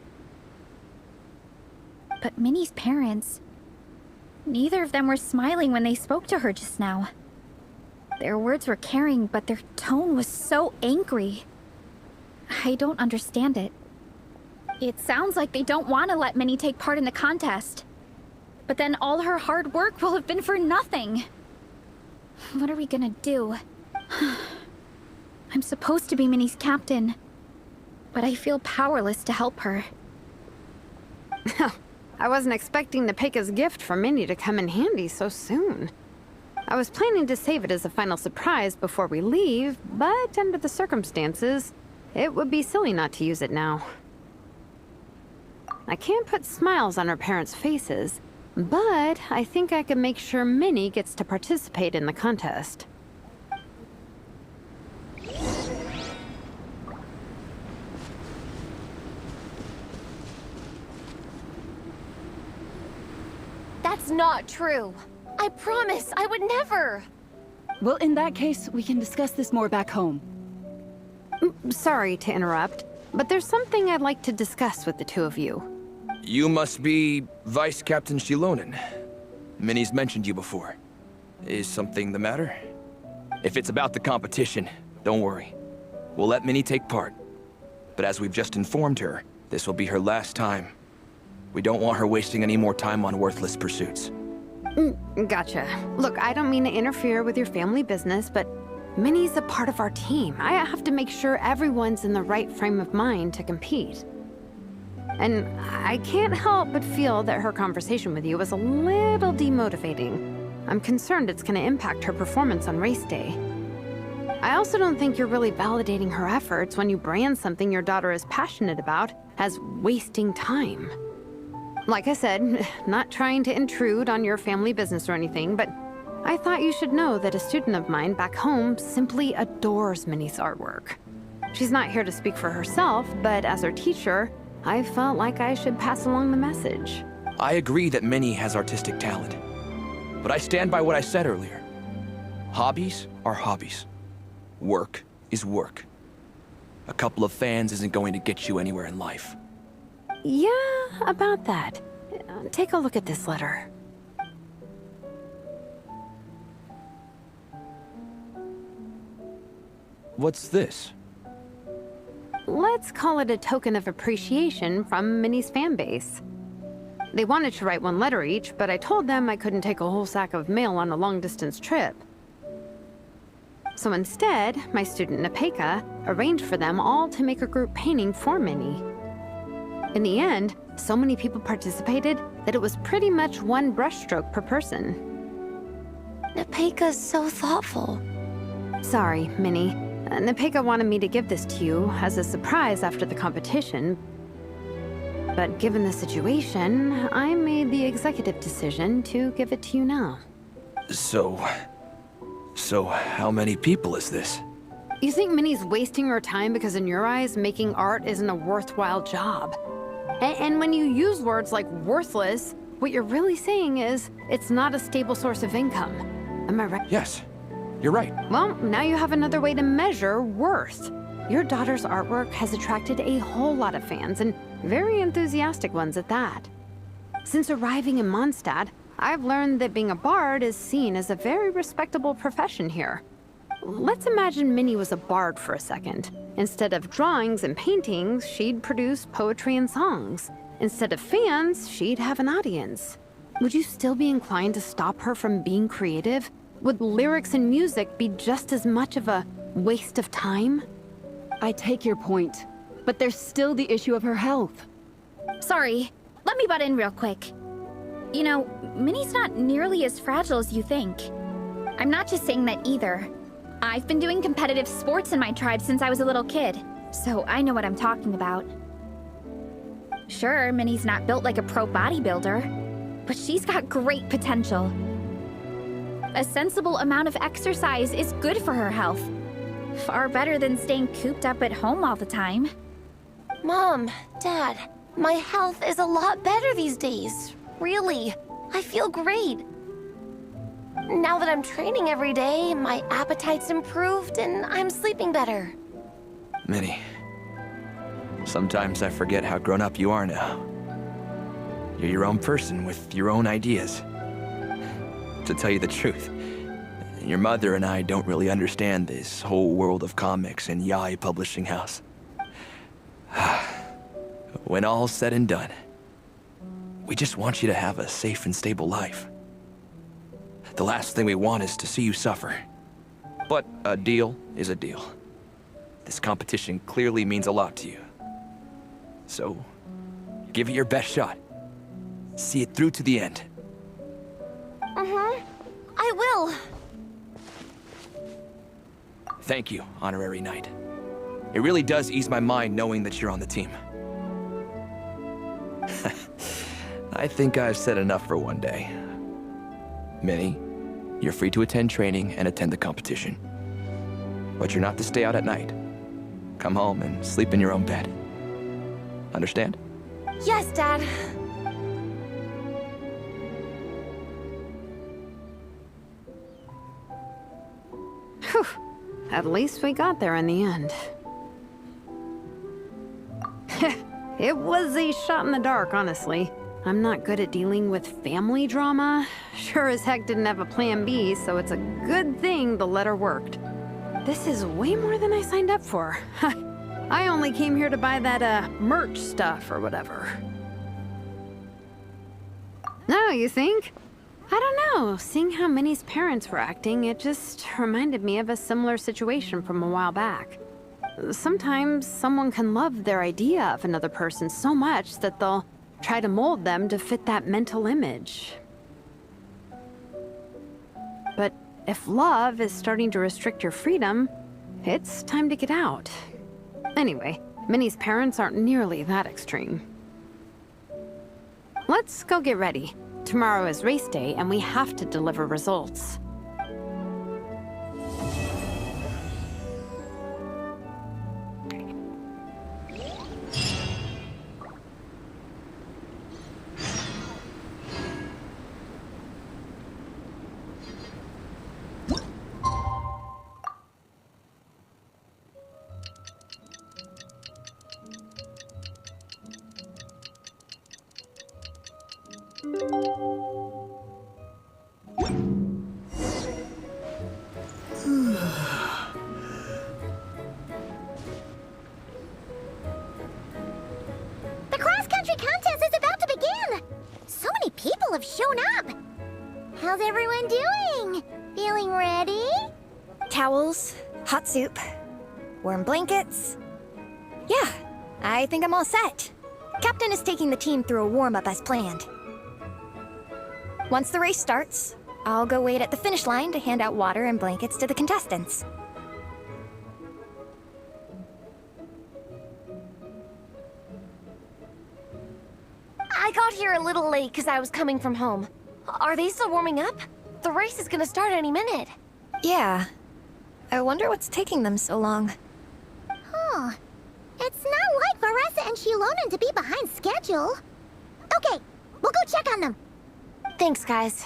But Minnie's parents, neither of them were smiling when they spoke to her just now. Their words were caring, but their tone was so angry. I don't understand it. It sounds like they don't want to let Minnie take part in the contest. But then all her hard work will have been for nothing. What are we gonna do? I'm supposed to be Minnie's captain, but I feel powerless to help her. I wasn't expecting the Pekka's gift for Minnie to come in handy so soon. I was planning to save it as a final surprise before we leave, but under the circumstances, it would be silly not to use it now. I can't put smiles on her parents' faces, but I think I can make sure Minnie gets to participate in the contest. That's not true. I promise, I would never. Well, in that case, we can discuss this more back home. Sorry to interrupt, but there's something I'd like to discuss with the two of you. You must be Vice Captain Shilonen. Minnie's mentioned you before. Is something the matter? If it's about the competition, don't worry. We'll let Minnie take part. But as we've just informed her, this will be her last time. We don't want her wasting any more time on worthless pursuits. Gotcha. Look, I don't mean to interfere with your family business, but Minnie's a part of our team. I have to make sure everyone's in the right frame of mind to compete. And I can't help but feel that her conversation with you was a little demotivating. I'm concerned it's going to impact her performance on race day. I also don't think you're really validating her efforts when you brand something your daughter is passionate about as wasting time. Like I said, not trying to intrude on your family business or anything, but I thought you should know that a student of mine back home simply adores Minnie's artwork. She's not here to speak for herself, but as her teacher, I felt like I should pass along the message. I agree that Minnie has artistic talent. But I stand by what I said earlier. Hobbies are hobbies. Work is work. A couple of fans isn't going to get you anywhere in life. Yeah, about that. Take a look at this letter. What's this? Let's call it a token of appreciation from Minnie's fan base. They wanted to write one letter each, but I told them I couldn't take a whole sack of mail on a long-distance trip. So instead, my student Napeka arranged for them all to make a group painting for Minnie. In the end, so many people participated that it was pretty much one brushstroke per person. Napeka's so thoughtful. Sorry, Minnie. Napeka wanted me to give this to you as a surprise after the competition. But given the situation, I made the executive decision to give it to you now. So how many people is this? You think Minnie's wasting her time because in your eyes, making art isn't a worthwhile job? And when you use words like worthless, what you're really saying is it's not a stable source of income. Am I right? Yes, you're right. Well, now you have another way to measure worth. Your daughter's artwork has attracted a whole lot of fans, and very enthusiastic ones at that. Since arriving in Mondstadt, I've learned that being a bard is seen as a very respectable profession here. Let's imagine Minnie was a bard for a second. Instead of drawings and paintings, she'd produce poetry and songs. Instead of fans, she'd have an audience. Would you still be inclined to stop her from being creative? Would lyrics and music be just as much of a waste of time? I take your point, but there's still the issue of her health. Sorry, let me butt in real quick. You know, Minnie's not nearly as fragile as you think. I'm not just saying that either. I've been doing competitive sports in my tribe since I was a little kid, so I know what I'm talking about. Sure, Minnie's not built like a pro bodybuilder, but she's got great potential. A sensible amount of exercise is good for her health. Far better than staying cooped up at home all the time. Mom, Dad, my health is a lot better these days. Really, I feel great. Now that I'm training every day, my appetite's improved and I'm sleeping better. Minnie, sometimes I forget how grown up you are now. You're your own person with your own ideas. To tell you the truth, your mother and I don't really understand this whole world of comics and Yaoi Publishing House. When all's said and done, we just want you to have a safe and stable life. The last thing we want is to see you suffer. But a deal is a deal. This competition clearly means a lot to you. So, give it your best shot. See it through to the end. I will. Thank you, Honorary Knight. It really does ease my mind knowing that you're on the team. I think I've said enough for one day. Minnie, you're free to attend training and attend the competition. But you're not to stay out at night. Come home and sleep in your own bed. Understand? Yes, Dad. Whew. At least we got there in the end. It was a shot in the dark, honestly. I'm not good at dealing with family drama. Sure as heck didn't have a plan B, so it's a good thing the letter worked. This is way more than I signed up for. I only came here to buy that, merch stuff or whatever. Oh, you think? I don't know. Seeing how Minnie's parents were acting, it just reminded me of a similar situation from a while back. Sometimes someone can love their idea of another person so much that they'll try to mold them to fit that mental image. But if love is starting to restrict your freedom, it's time to get out. Anyway, Minnie's parents aren't nearly that extreme. Let's go get ready. Tomorrow is race day, and we have to deliver results. The cross-country contest is about to begin! So many people have shown up! How's everyone doing? Feeling ready? Towels, hot soup, warm blankets. Yeah, I think I'm all set. Captain is taking the team through a warm-up as planned. Once the race starts, I'll go wait at the finish line to hand out water and blankets to the contestants. I got here a little late because I was coming from home. Are they still warming up? The race is gonna start any minute. Yeah. I wonder what's taking them so long. Huh. It's not like Varessa and Shilonen to be behind schedule. Okay, we'll go check on them. Thanks, guys.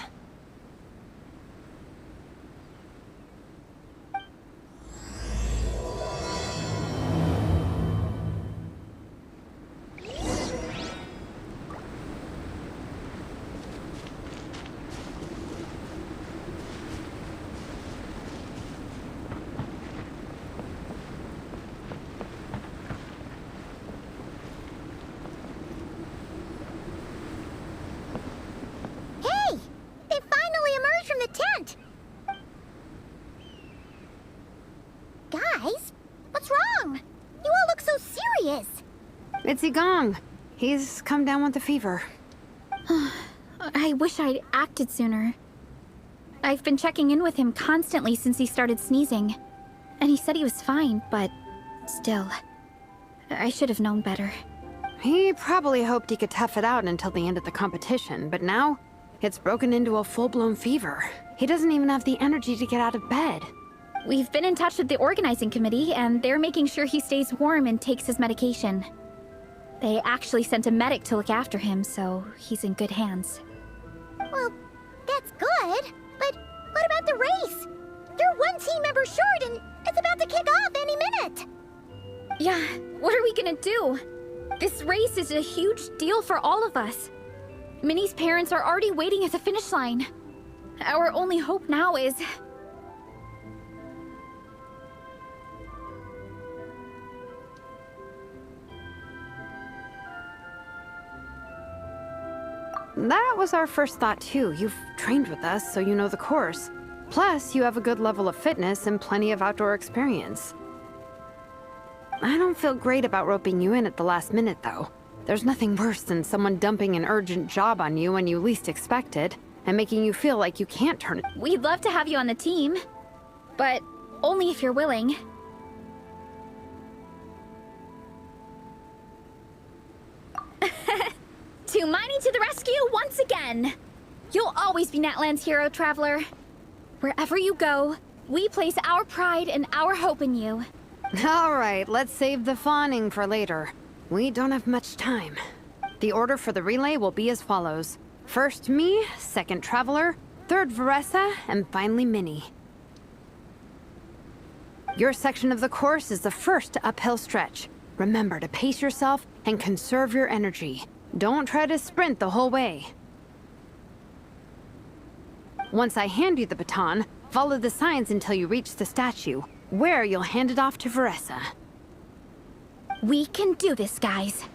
Hey! They finally emerged from the tent! Guys, what's wrong? You all look so serious. It's Igong. He's come down with a fever. I wish I'd acted sooner. I've been checking in with him constantly since he started sneezing. And he said he was fine, but still. I should have known better. He probably hoped he could tough it out until the end of the competition, but now it's broken into a full-blown fever. He doesn't even have the energy to get out of bed. We've been in touch with the organizing committee, and they're making sure he stays warm and takes his medication. They actually sent a medic to look after him, so he's in good hands. Well, that's good. But what about the race? You're one team member short, and it's about to kick off any minute. Yeah, what are we gonna do? This race is a huge deal for all of us. Minnie's parents are already waiting at the finish line. Our only hope now is... That was our first thought too. You've trained with us, so you know the course. Plus, you have a good level of fitness and plenty of outdoor experience. I don't feel great about roping you in at the last minute, though. There's nothing worse than someone dumping an urgent job on you when you least expect it, and making you feel like you can't turn it. We'd love to have you on the team, but only if you're willing. Tumani to the rescue once again! You'll always be Natlan's hero, Traveler. Wherever you go, we place our pride and our hope in you. All right, let's save the fawning for later. We don't have much time. The order for the relay will be as follows. First me, second Traveler, third Varessa, and finally Minnie. Your section of the course is the first uphill stretch. Remember to pace yourself and conserve your energy. Don't try to sprint the whole way. Once I hand you the baton, follow the signs until you reach the statue, where you'll hand it off to Varessa. We can do this, guys.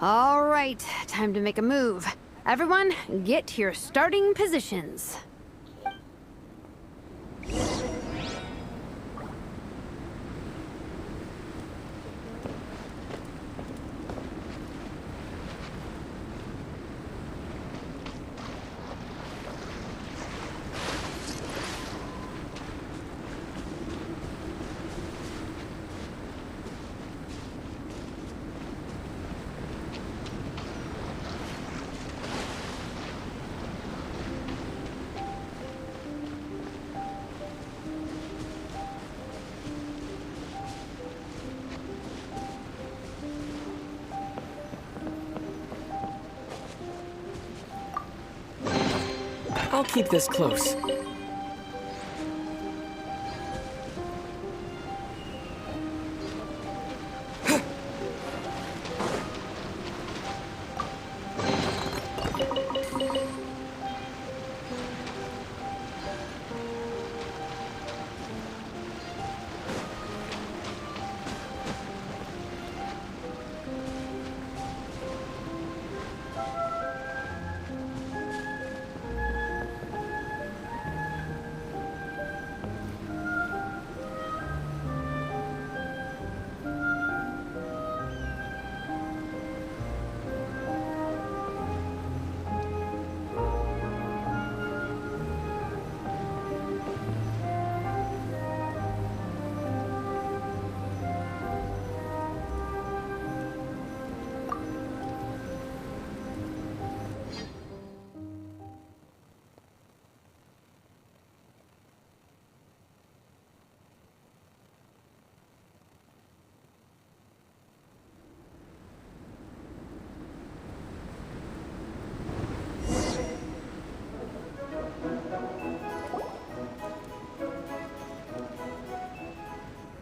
All right, time to make a move. Everyone, get to your starting positions. I'll keep this close.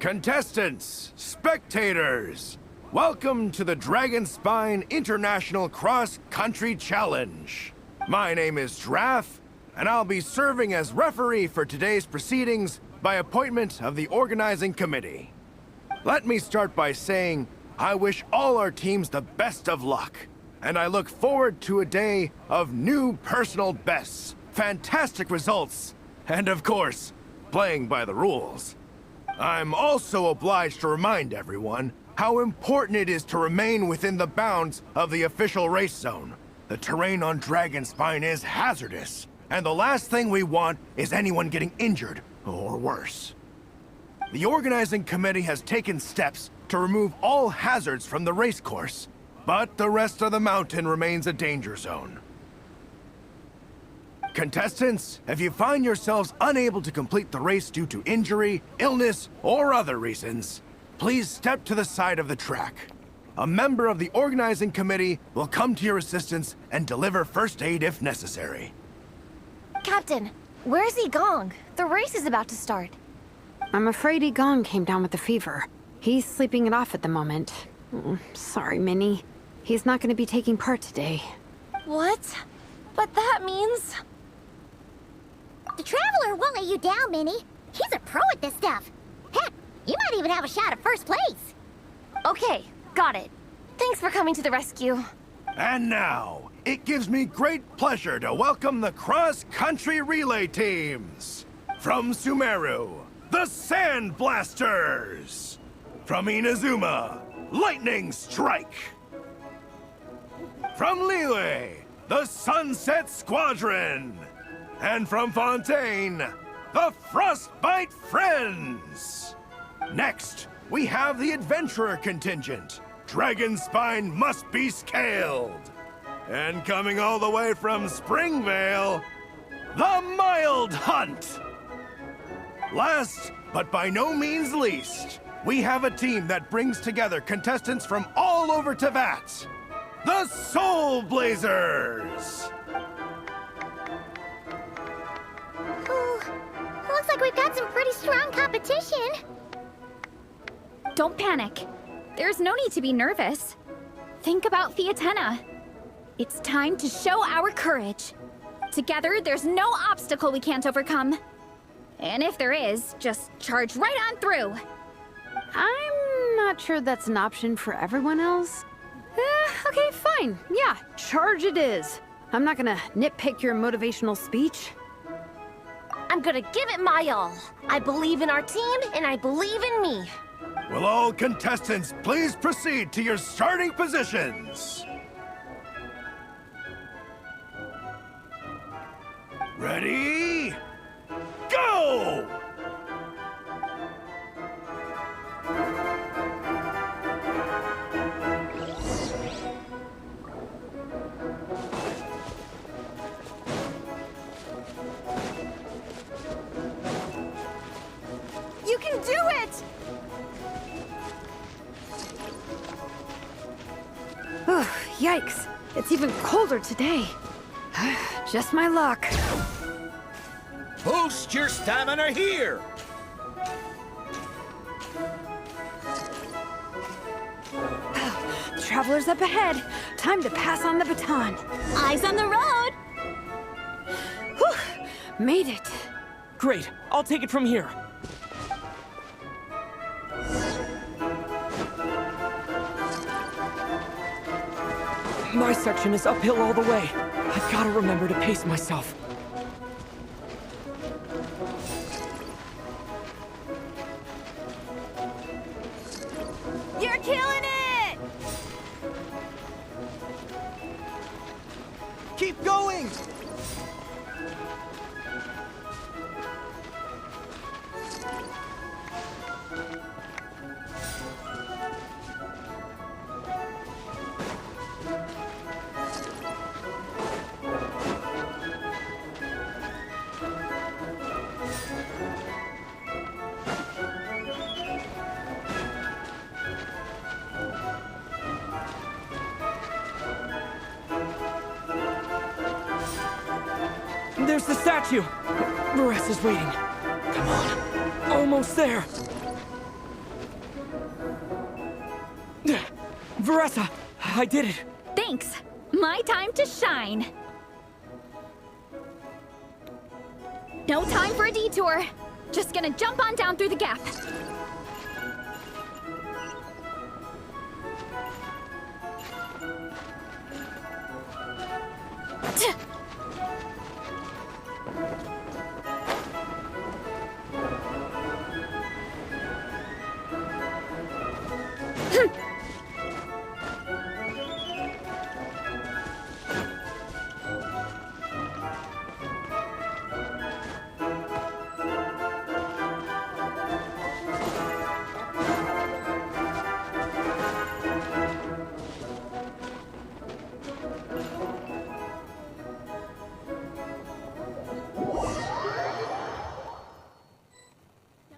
Contestants, spectators, welcome to the Dragonspine International Cross Country Challenge. My name is Draff, and I'll be serving as referee for today's proceedings by appointment of the organizing committee. Let me start by saying I wish all our teams the best of luck, and I look forward to a day of new personal bests, fantastic results, and of course, playing by the rules. I'm also obliged to remind everyone how important it is to remain within the bounds of the official race zone. The terrain on Dragonspine is hazardous, and the last thing we want is anyone getting injured, or worse. The organizing committee has taken steps to remove all hazards from the race course, but the rest of the mountain remains a danger zone. Contestants, if you find yourselves unable to complete the race due to injury, illness, or other reasons, please step to the side of the track. A member of the organizing committee will come to your assistance and deliver first aid if necessary. Captain, where's Igong? The race is about to start. I'm afraid Igong came down with a fever. He's sleeping it off at the moment. Sorry, Minnie. He's not going to be taking part today. What? But that means... The Traveler won't let you down, Minnie. He's a pro at this stuff. Heck, you might even have a shot at first place. Okay, got it. Thanks for coming to the rescue. And now, it gives me great pleasure to welcome the cross-country relay teams. From Sumeru, the Sand Blasters. From Inazuma, Lightning Strike. From Liyue, the Sunset Squadron. And from Fontaine, the Frostbite Friends! Next, we have the Adventurer contingent. Dragonspine must be scaled. And coming all the way from Springvale, the Mild Hunt! Last, but by no means least, we have a team that brings together contestants from all over Teyvat. The Soul Blazers! Looks like we've got some pretty strong competition. Don't panic. There's no need to be nervous. Think about Fiatenna. It's time to show our courage. Together, there's no obstacle we can't overcome. And if there is, just charge right on through. I'm not sure that's an option for everyone else. Okay, fine. Yeah, charge it is. I'm not gonna nitpick your motivational speech. I'm gonna give it my all. I believe in our team, and I believe in me. Will all contestants please proceed to your starting positions? Ready? Go! You can do it! Yikes. It's even colder today. Just my luck. Boost your stamina here! Travelers up ahead. Time to pass on the baton. Eyes on the road! Whew. Made it. Great. I'll take it from here. My section is uphill all the way. I've got to remember to pace myself. You're killing it! Keep going! There's the statue! Varesa's waiting. Come on. Almost there. Varesa! I did it! Thanks. My time to shine. No time for a detour. Just gonna jump on down through the gap.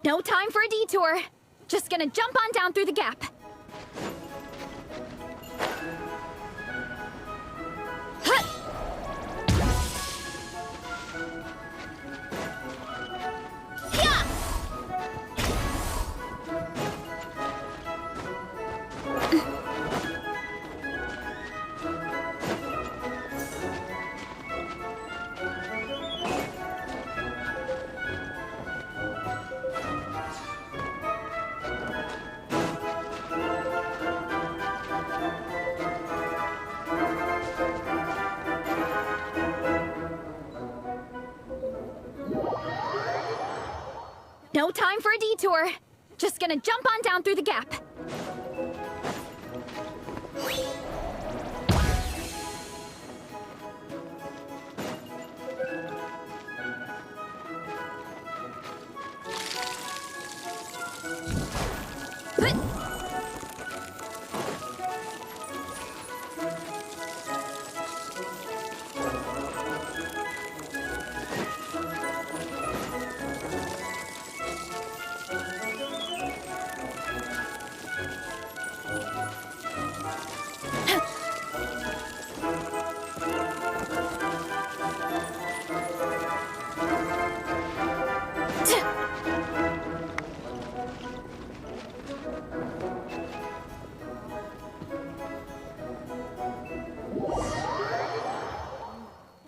No time for a detour. Just gonna jump on down through the gap. No time for a detour. Just gonna jump on down through the gap.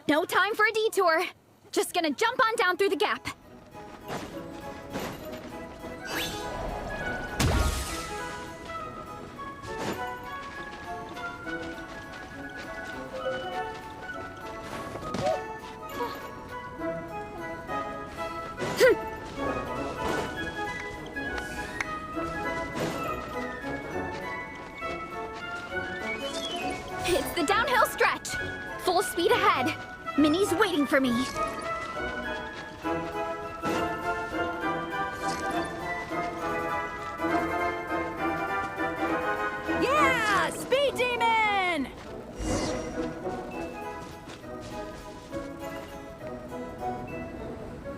No time for a detour. Just gonna jump on down through the gap. ahead. Minnie's waiting for me. Yeah! Speed Demon!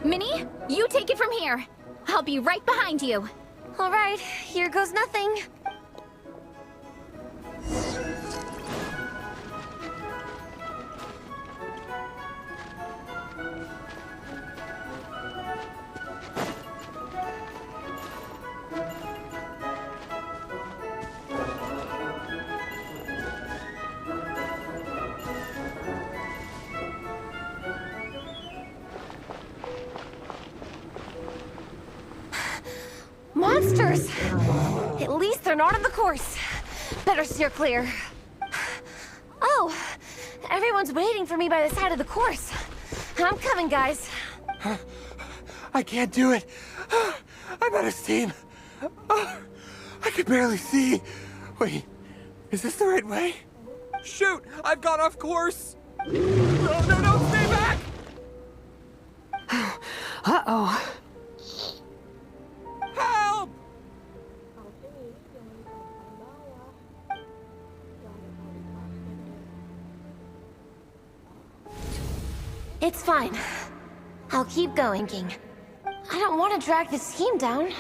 Minnie, you take it from here. I'll be right behind you. All right, here goes nothing. Monsters! At least they're not on the course. Better steer clear. Oh, everyone's waiting for me by the side of the course. I'm coming, guys. I can't do it. I'm out of steam. I could barely see. Wait, is this the right way? Shoot! I've got off course! No, no, no! Stay back! Uh-oh. Help! It's fine. I'll keep going, King. I don't want to drag this team down.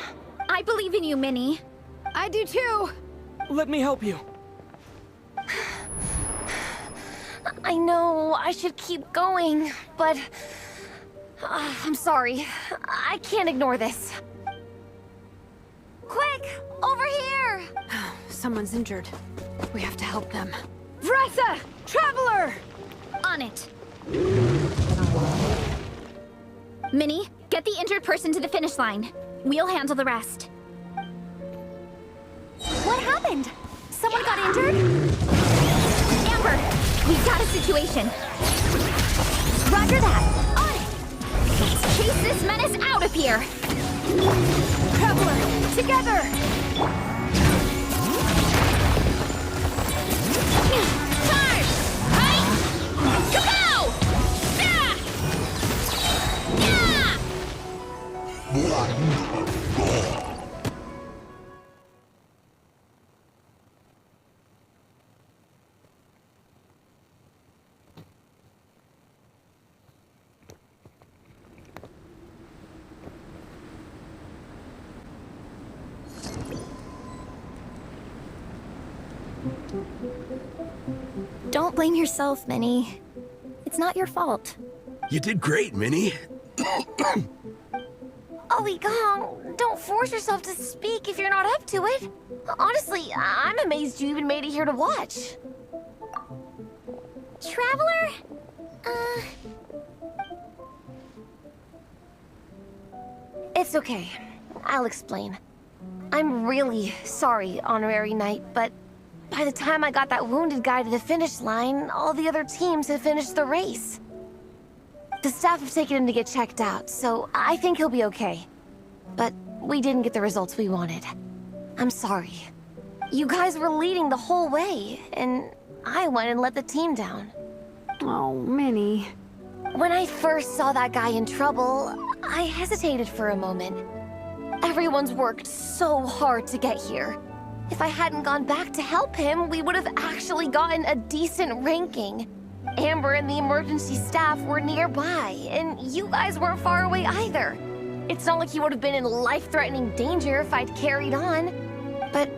I believe in you, Minnie. I do too. Let me help you. I know I should keep going, but... I'm sorry. I can't ignore this. Quick! Over here! Someone's injured. We have to help them. Vressa! Traveler! On it. Minnie, get the injured person to the finish line. We'll handle the rest. What happened? Someone got injured? Amber, we've got a situation. Roger that. On it. Let's chase this menace out of here. Traveler, together! Charge! Right! Go! Ah! Yeah! Don't blame yourself, Minnie. It's not your fault. You did great, Minnie. Ollie Gong, don't force yourself to speak if you're not up to it. Honestly, I'm amazed you even made it here to watch. Traveler? It's okay. I'll explain. I'm really sorry, Honorary Knight, but by the time I got that wounded guy to the finish line, all the other teams had finished the race. The staff have taken him to get checked out, so I think he'll be okay. But we didn't get the results we wanted. I'm sorry. You guys were leading the whole way, and I went and let the team down. Oh, Minnie. When I first saw that guy in trouble, I hesitated for a moment. Everyone's worked so hard to get here. If I hadn't gone back to help him, we would have actually gotten a decent ranking. Amber and the emergency staff were nearby, and you guys weren't far away either. It's not like he would have been in life-threatening danger if I'd carried on. But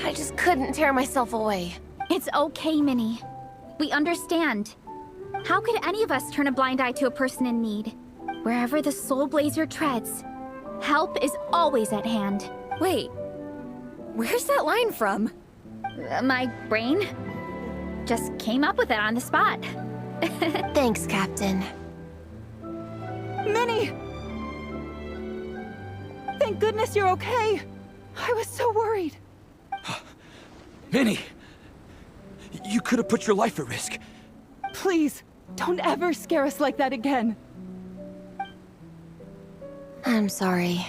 I just couldn't tear myself away. It's okay, Minnie. We understand. How could any of us turn a blind eye to a person in need? Wherever the Soul Blazer treads, help is always at hand. Wait, where's that line from? My brain just came up with it on the spot. Thanks, Captain. Minnie! Thank goodness you're okay. I was so worried. Minnie! You could have put your life at risk. Please, don't ever scare us like that again. I'm sorry.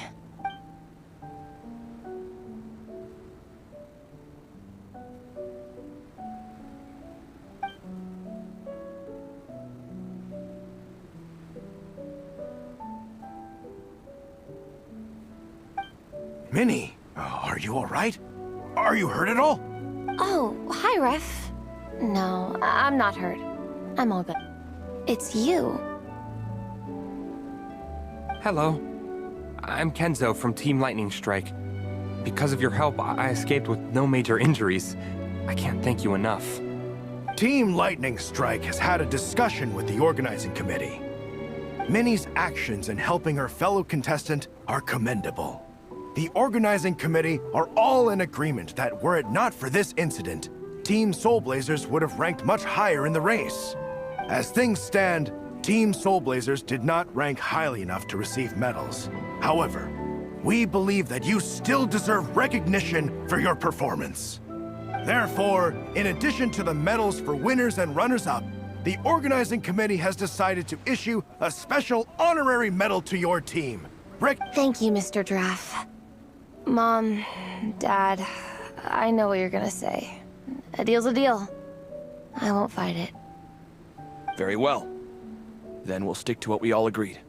Minnie, are you all right? Are you hurt at all? Oh, hi, Ref. No, I'm not hurt. I'm all good. It's you. Hello. I'm Kenzo from Team Lightning Strike. Because of your help, I escaped with no major injuries. I can't thank you enough. Team Lightning Strike has had a discussion with the organizing committee. Minnie's actions in helping her fellow contestant are commendable. The organizing committee are all in agreement that were it not for this incident, Team Soul Blazers would have ranked much higher in the race. As things stand, Team Soul Blazers did not rank highly enough to receive medals. However, we believe that you still deserve recognition for your performance. Therefore, in addition to the medals for winners and runners-up, the organizing committee has decided to issue a special honorary medal to your team. Thank you, Mr. Draff. Mom, Dad, I know what you're gonna say. A deal's a deal. I won't fight it. Very well. Then we'll stick to what we all agreed.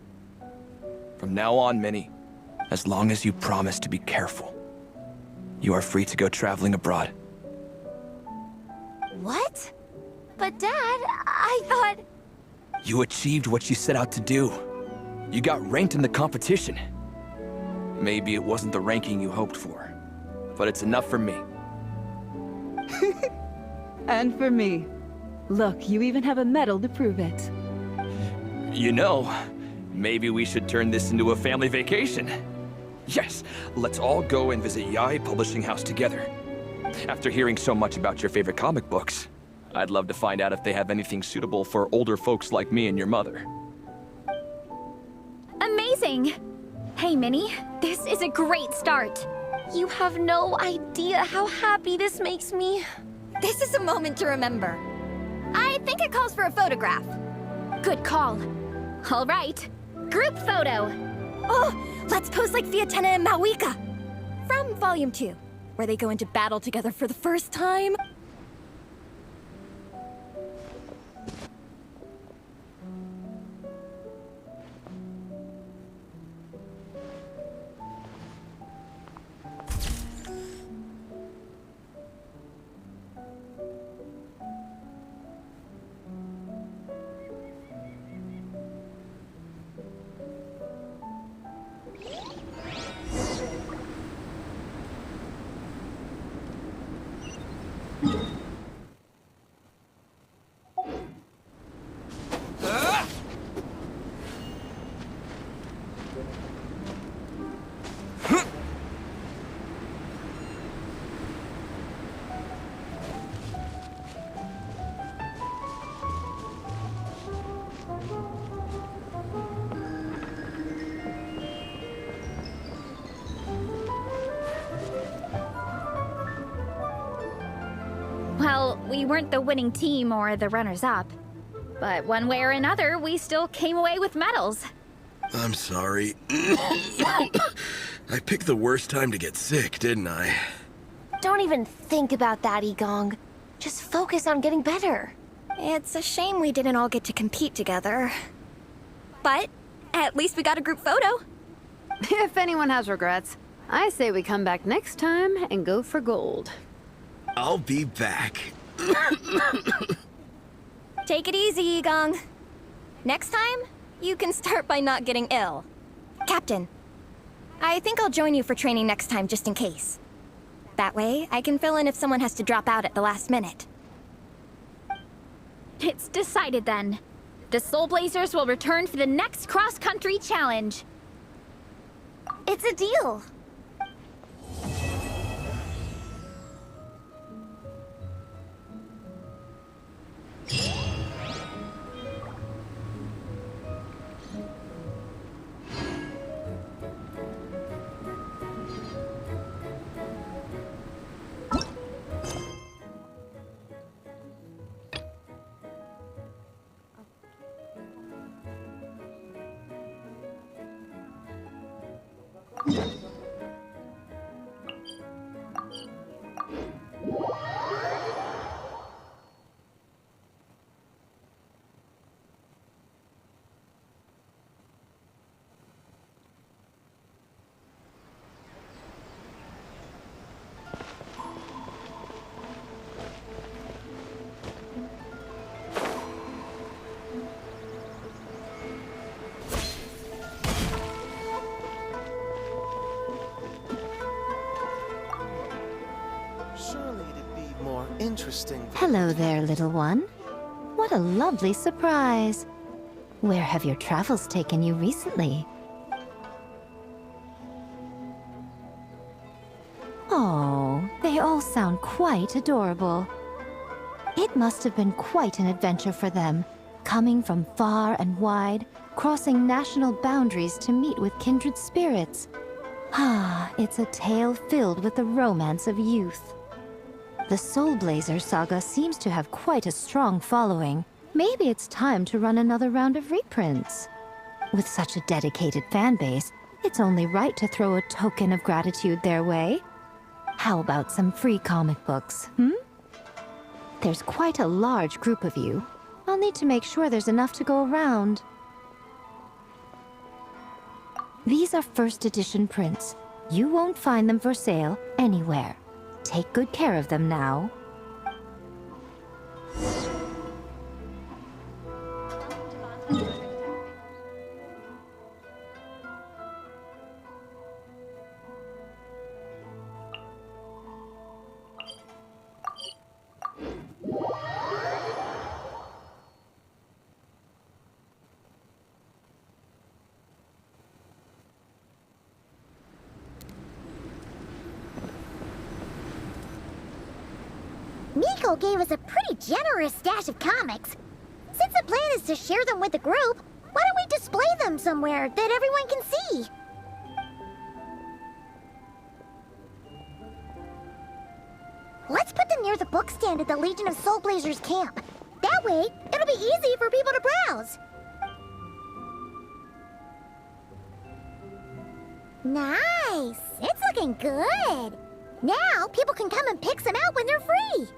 From now on, Minnie, as long as you promise to be careful, you are free to go traveling abroad. What? But Dad, I thought... You achieved what you set out to do. You got ranked in the competition. Maybe it wasn't the ranking you hoped for, but it's enough for me. And for me. Look, you even have a medal to prove it. You know, maybe we should turn this into a family vacation. Yes, let's all go and visit Yae Publishing House together. After hearing so much about your favorite comic books, I'd love to find out if they have anything suitable for older folks like me and your mother. Amazing! Hey, Minnie, this is a great start. You have no idea how happy this makes me. This is a moment to remember. I think it calls for a photograph. Good call. All right, group photo. Oh, let's pose like Fiatena and Mawika. From Volume 2, where they go into battle together for the first time. Well, we weren't the winning team or the runners-up. But one way or another, we still came away with medals. I'm sorry. I picked the worst time to get sick, didn't I? Don't even think about that, Igong. Just focus on getting better. It's a shame we didn't all get to compete together. But at least we got a group photo. If anyone has regrets, I say we come back next time and go for gold. I'll be back. Take it easy, Igong. Next time, you can start by not getting ill. Captain, I think I'll join you for training next time just in case. That way, I can fill in if someone has to drop out at the last minute. It's decided then. The Soul Blazers will return for the next cross-country challenge. It's a deal. interesting. Hello there, little one. What a lovely surprise. Where have your travels taken you recently? Oh, they all sound quite adorable. It must have been quite an adventure for them, coming from far and wide, crossing national boundaries to meet with kindred spirits. Ah, it's a tale filled with the romance of youth. The Soul Blazer saga seems to have quite a strong following. Maybe it's time to run another round of reprints. With such a dedicated fan base, it's only right to throw a token of gratitude their way. How about some free comic books, There's quite a large group of you. I'll need to make sure there's enough to go around. These are first edition prints. You won't find them for sale anywhere. Take good care of them now. Miko gave us a pretty generous stash of comics. Since the plan is to share them with the group, why don't we display them somewhere that everyone can see? Let's put them near the book stand at the Legion of Soul Blazers camp. That way, it'll be easy for people to browse. Nice! It's looking good! Now, people can come and pick some out when they're free!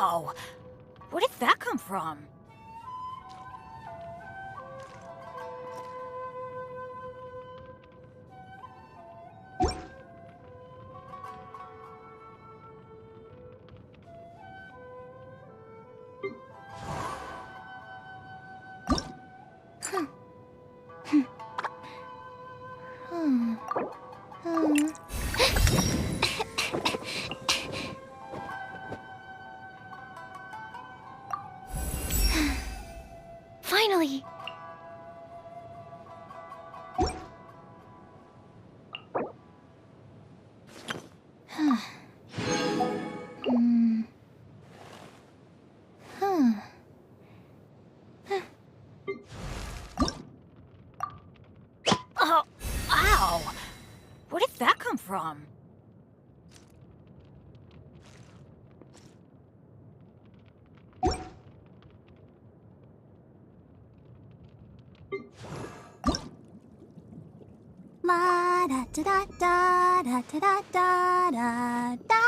Wow! Where did that come from? Finally! Oh, ow! Where did that come from? La da da da da da da da da da.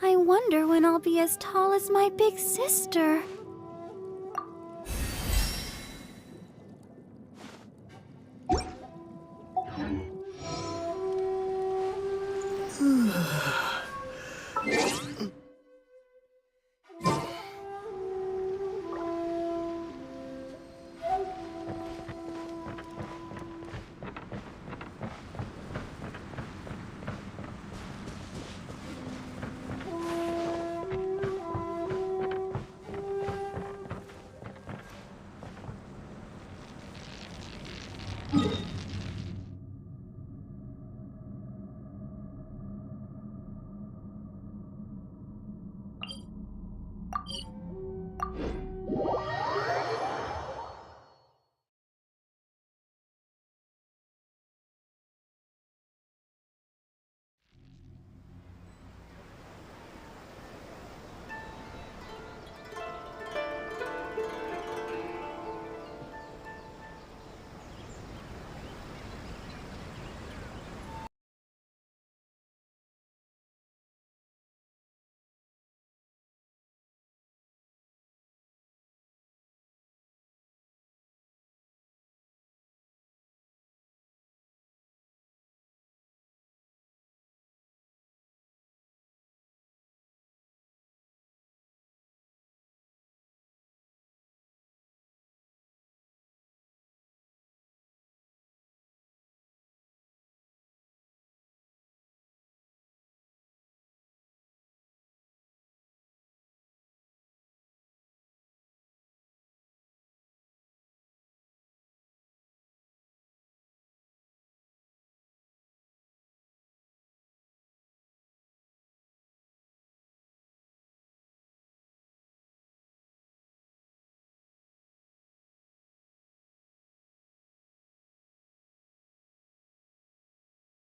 I wonder when I'll be as tall as my big sister.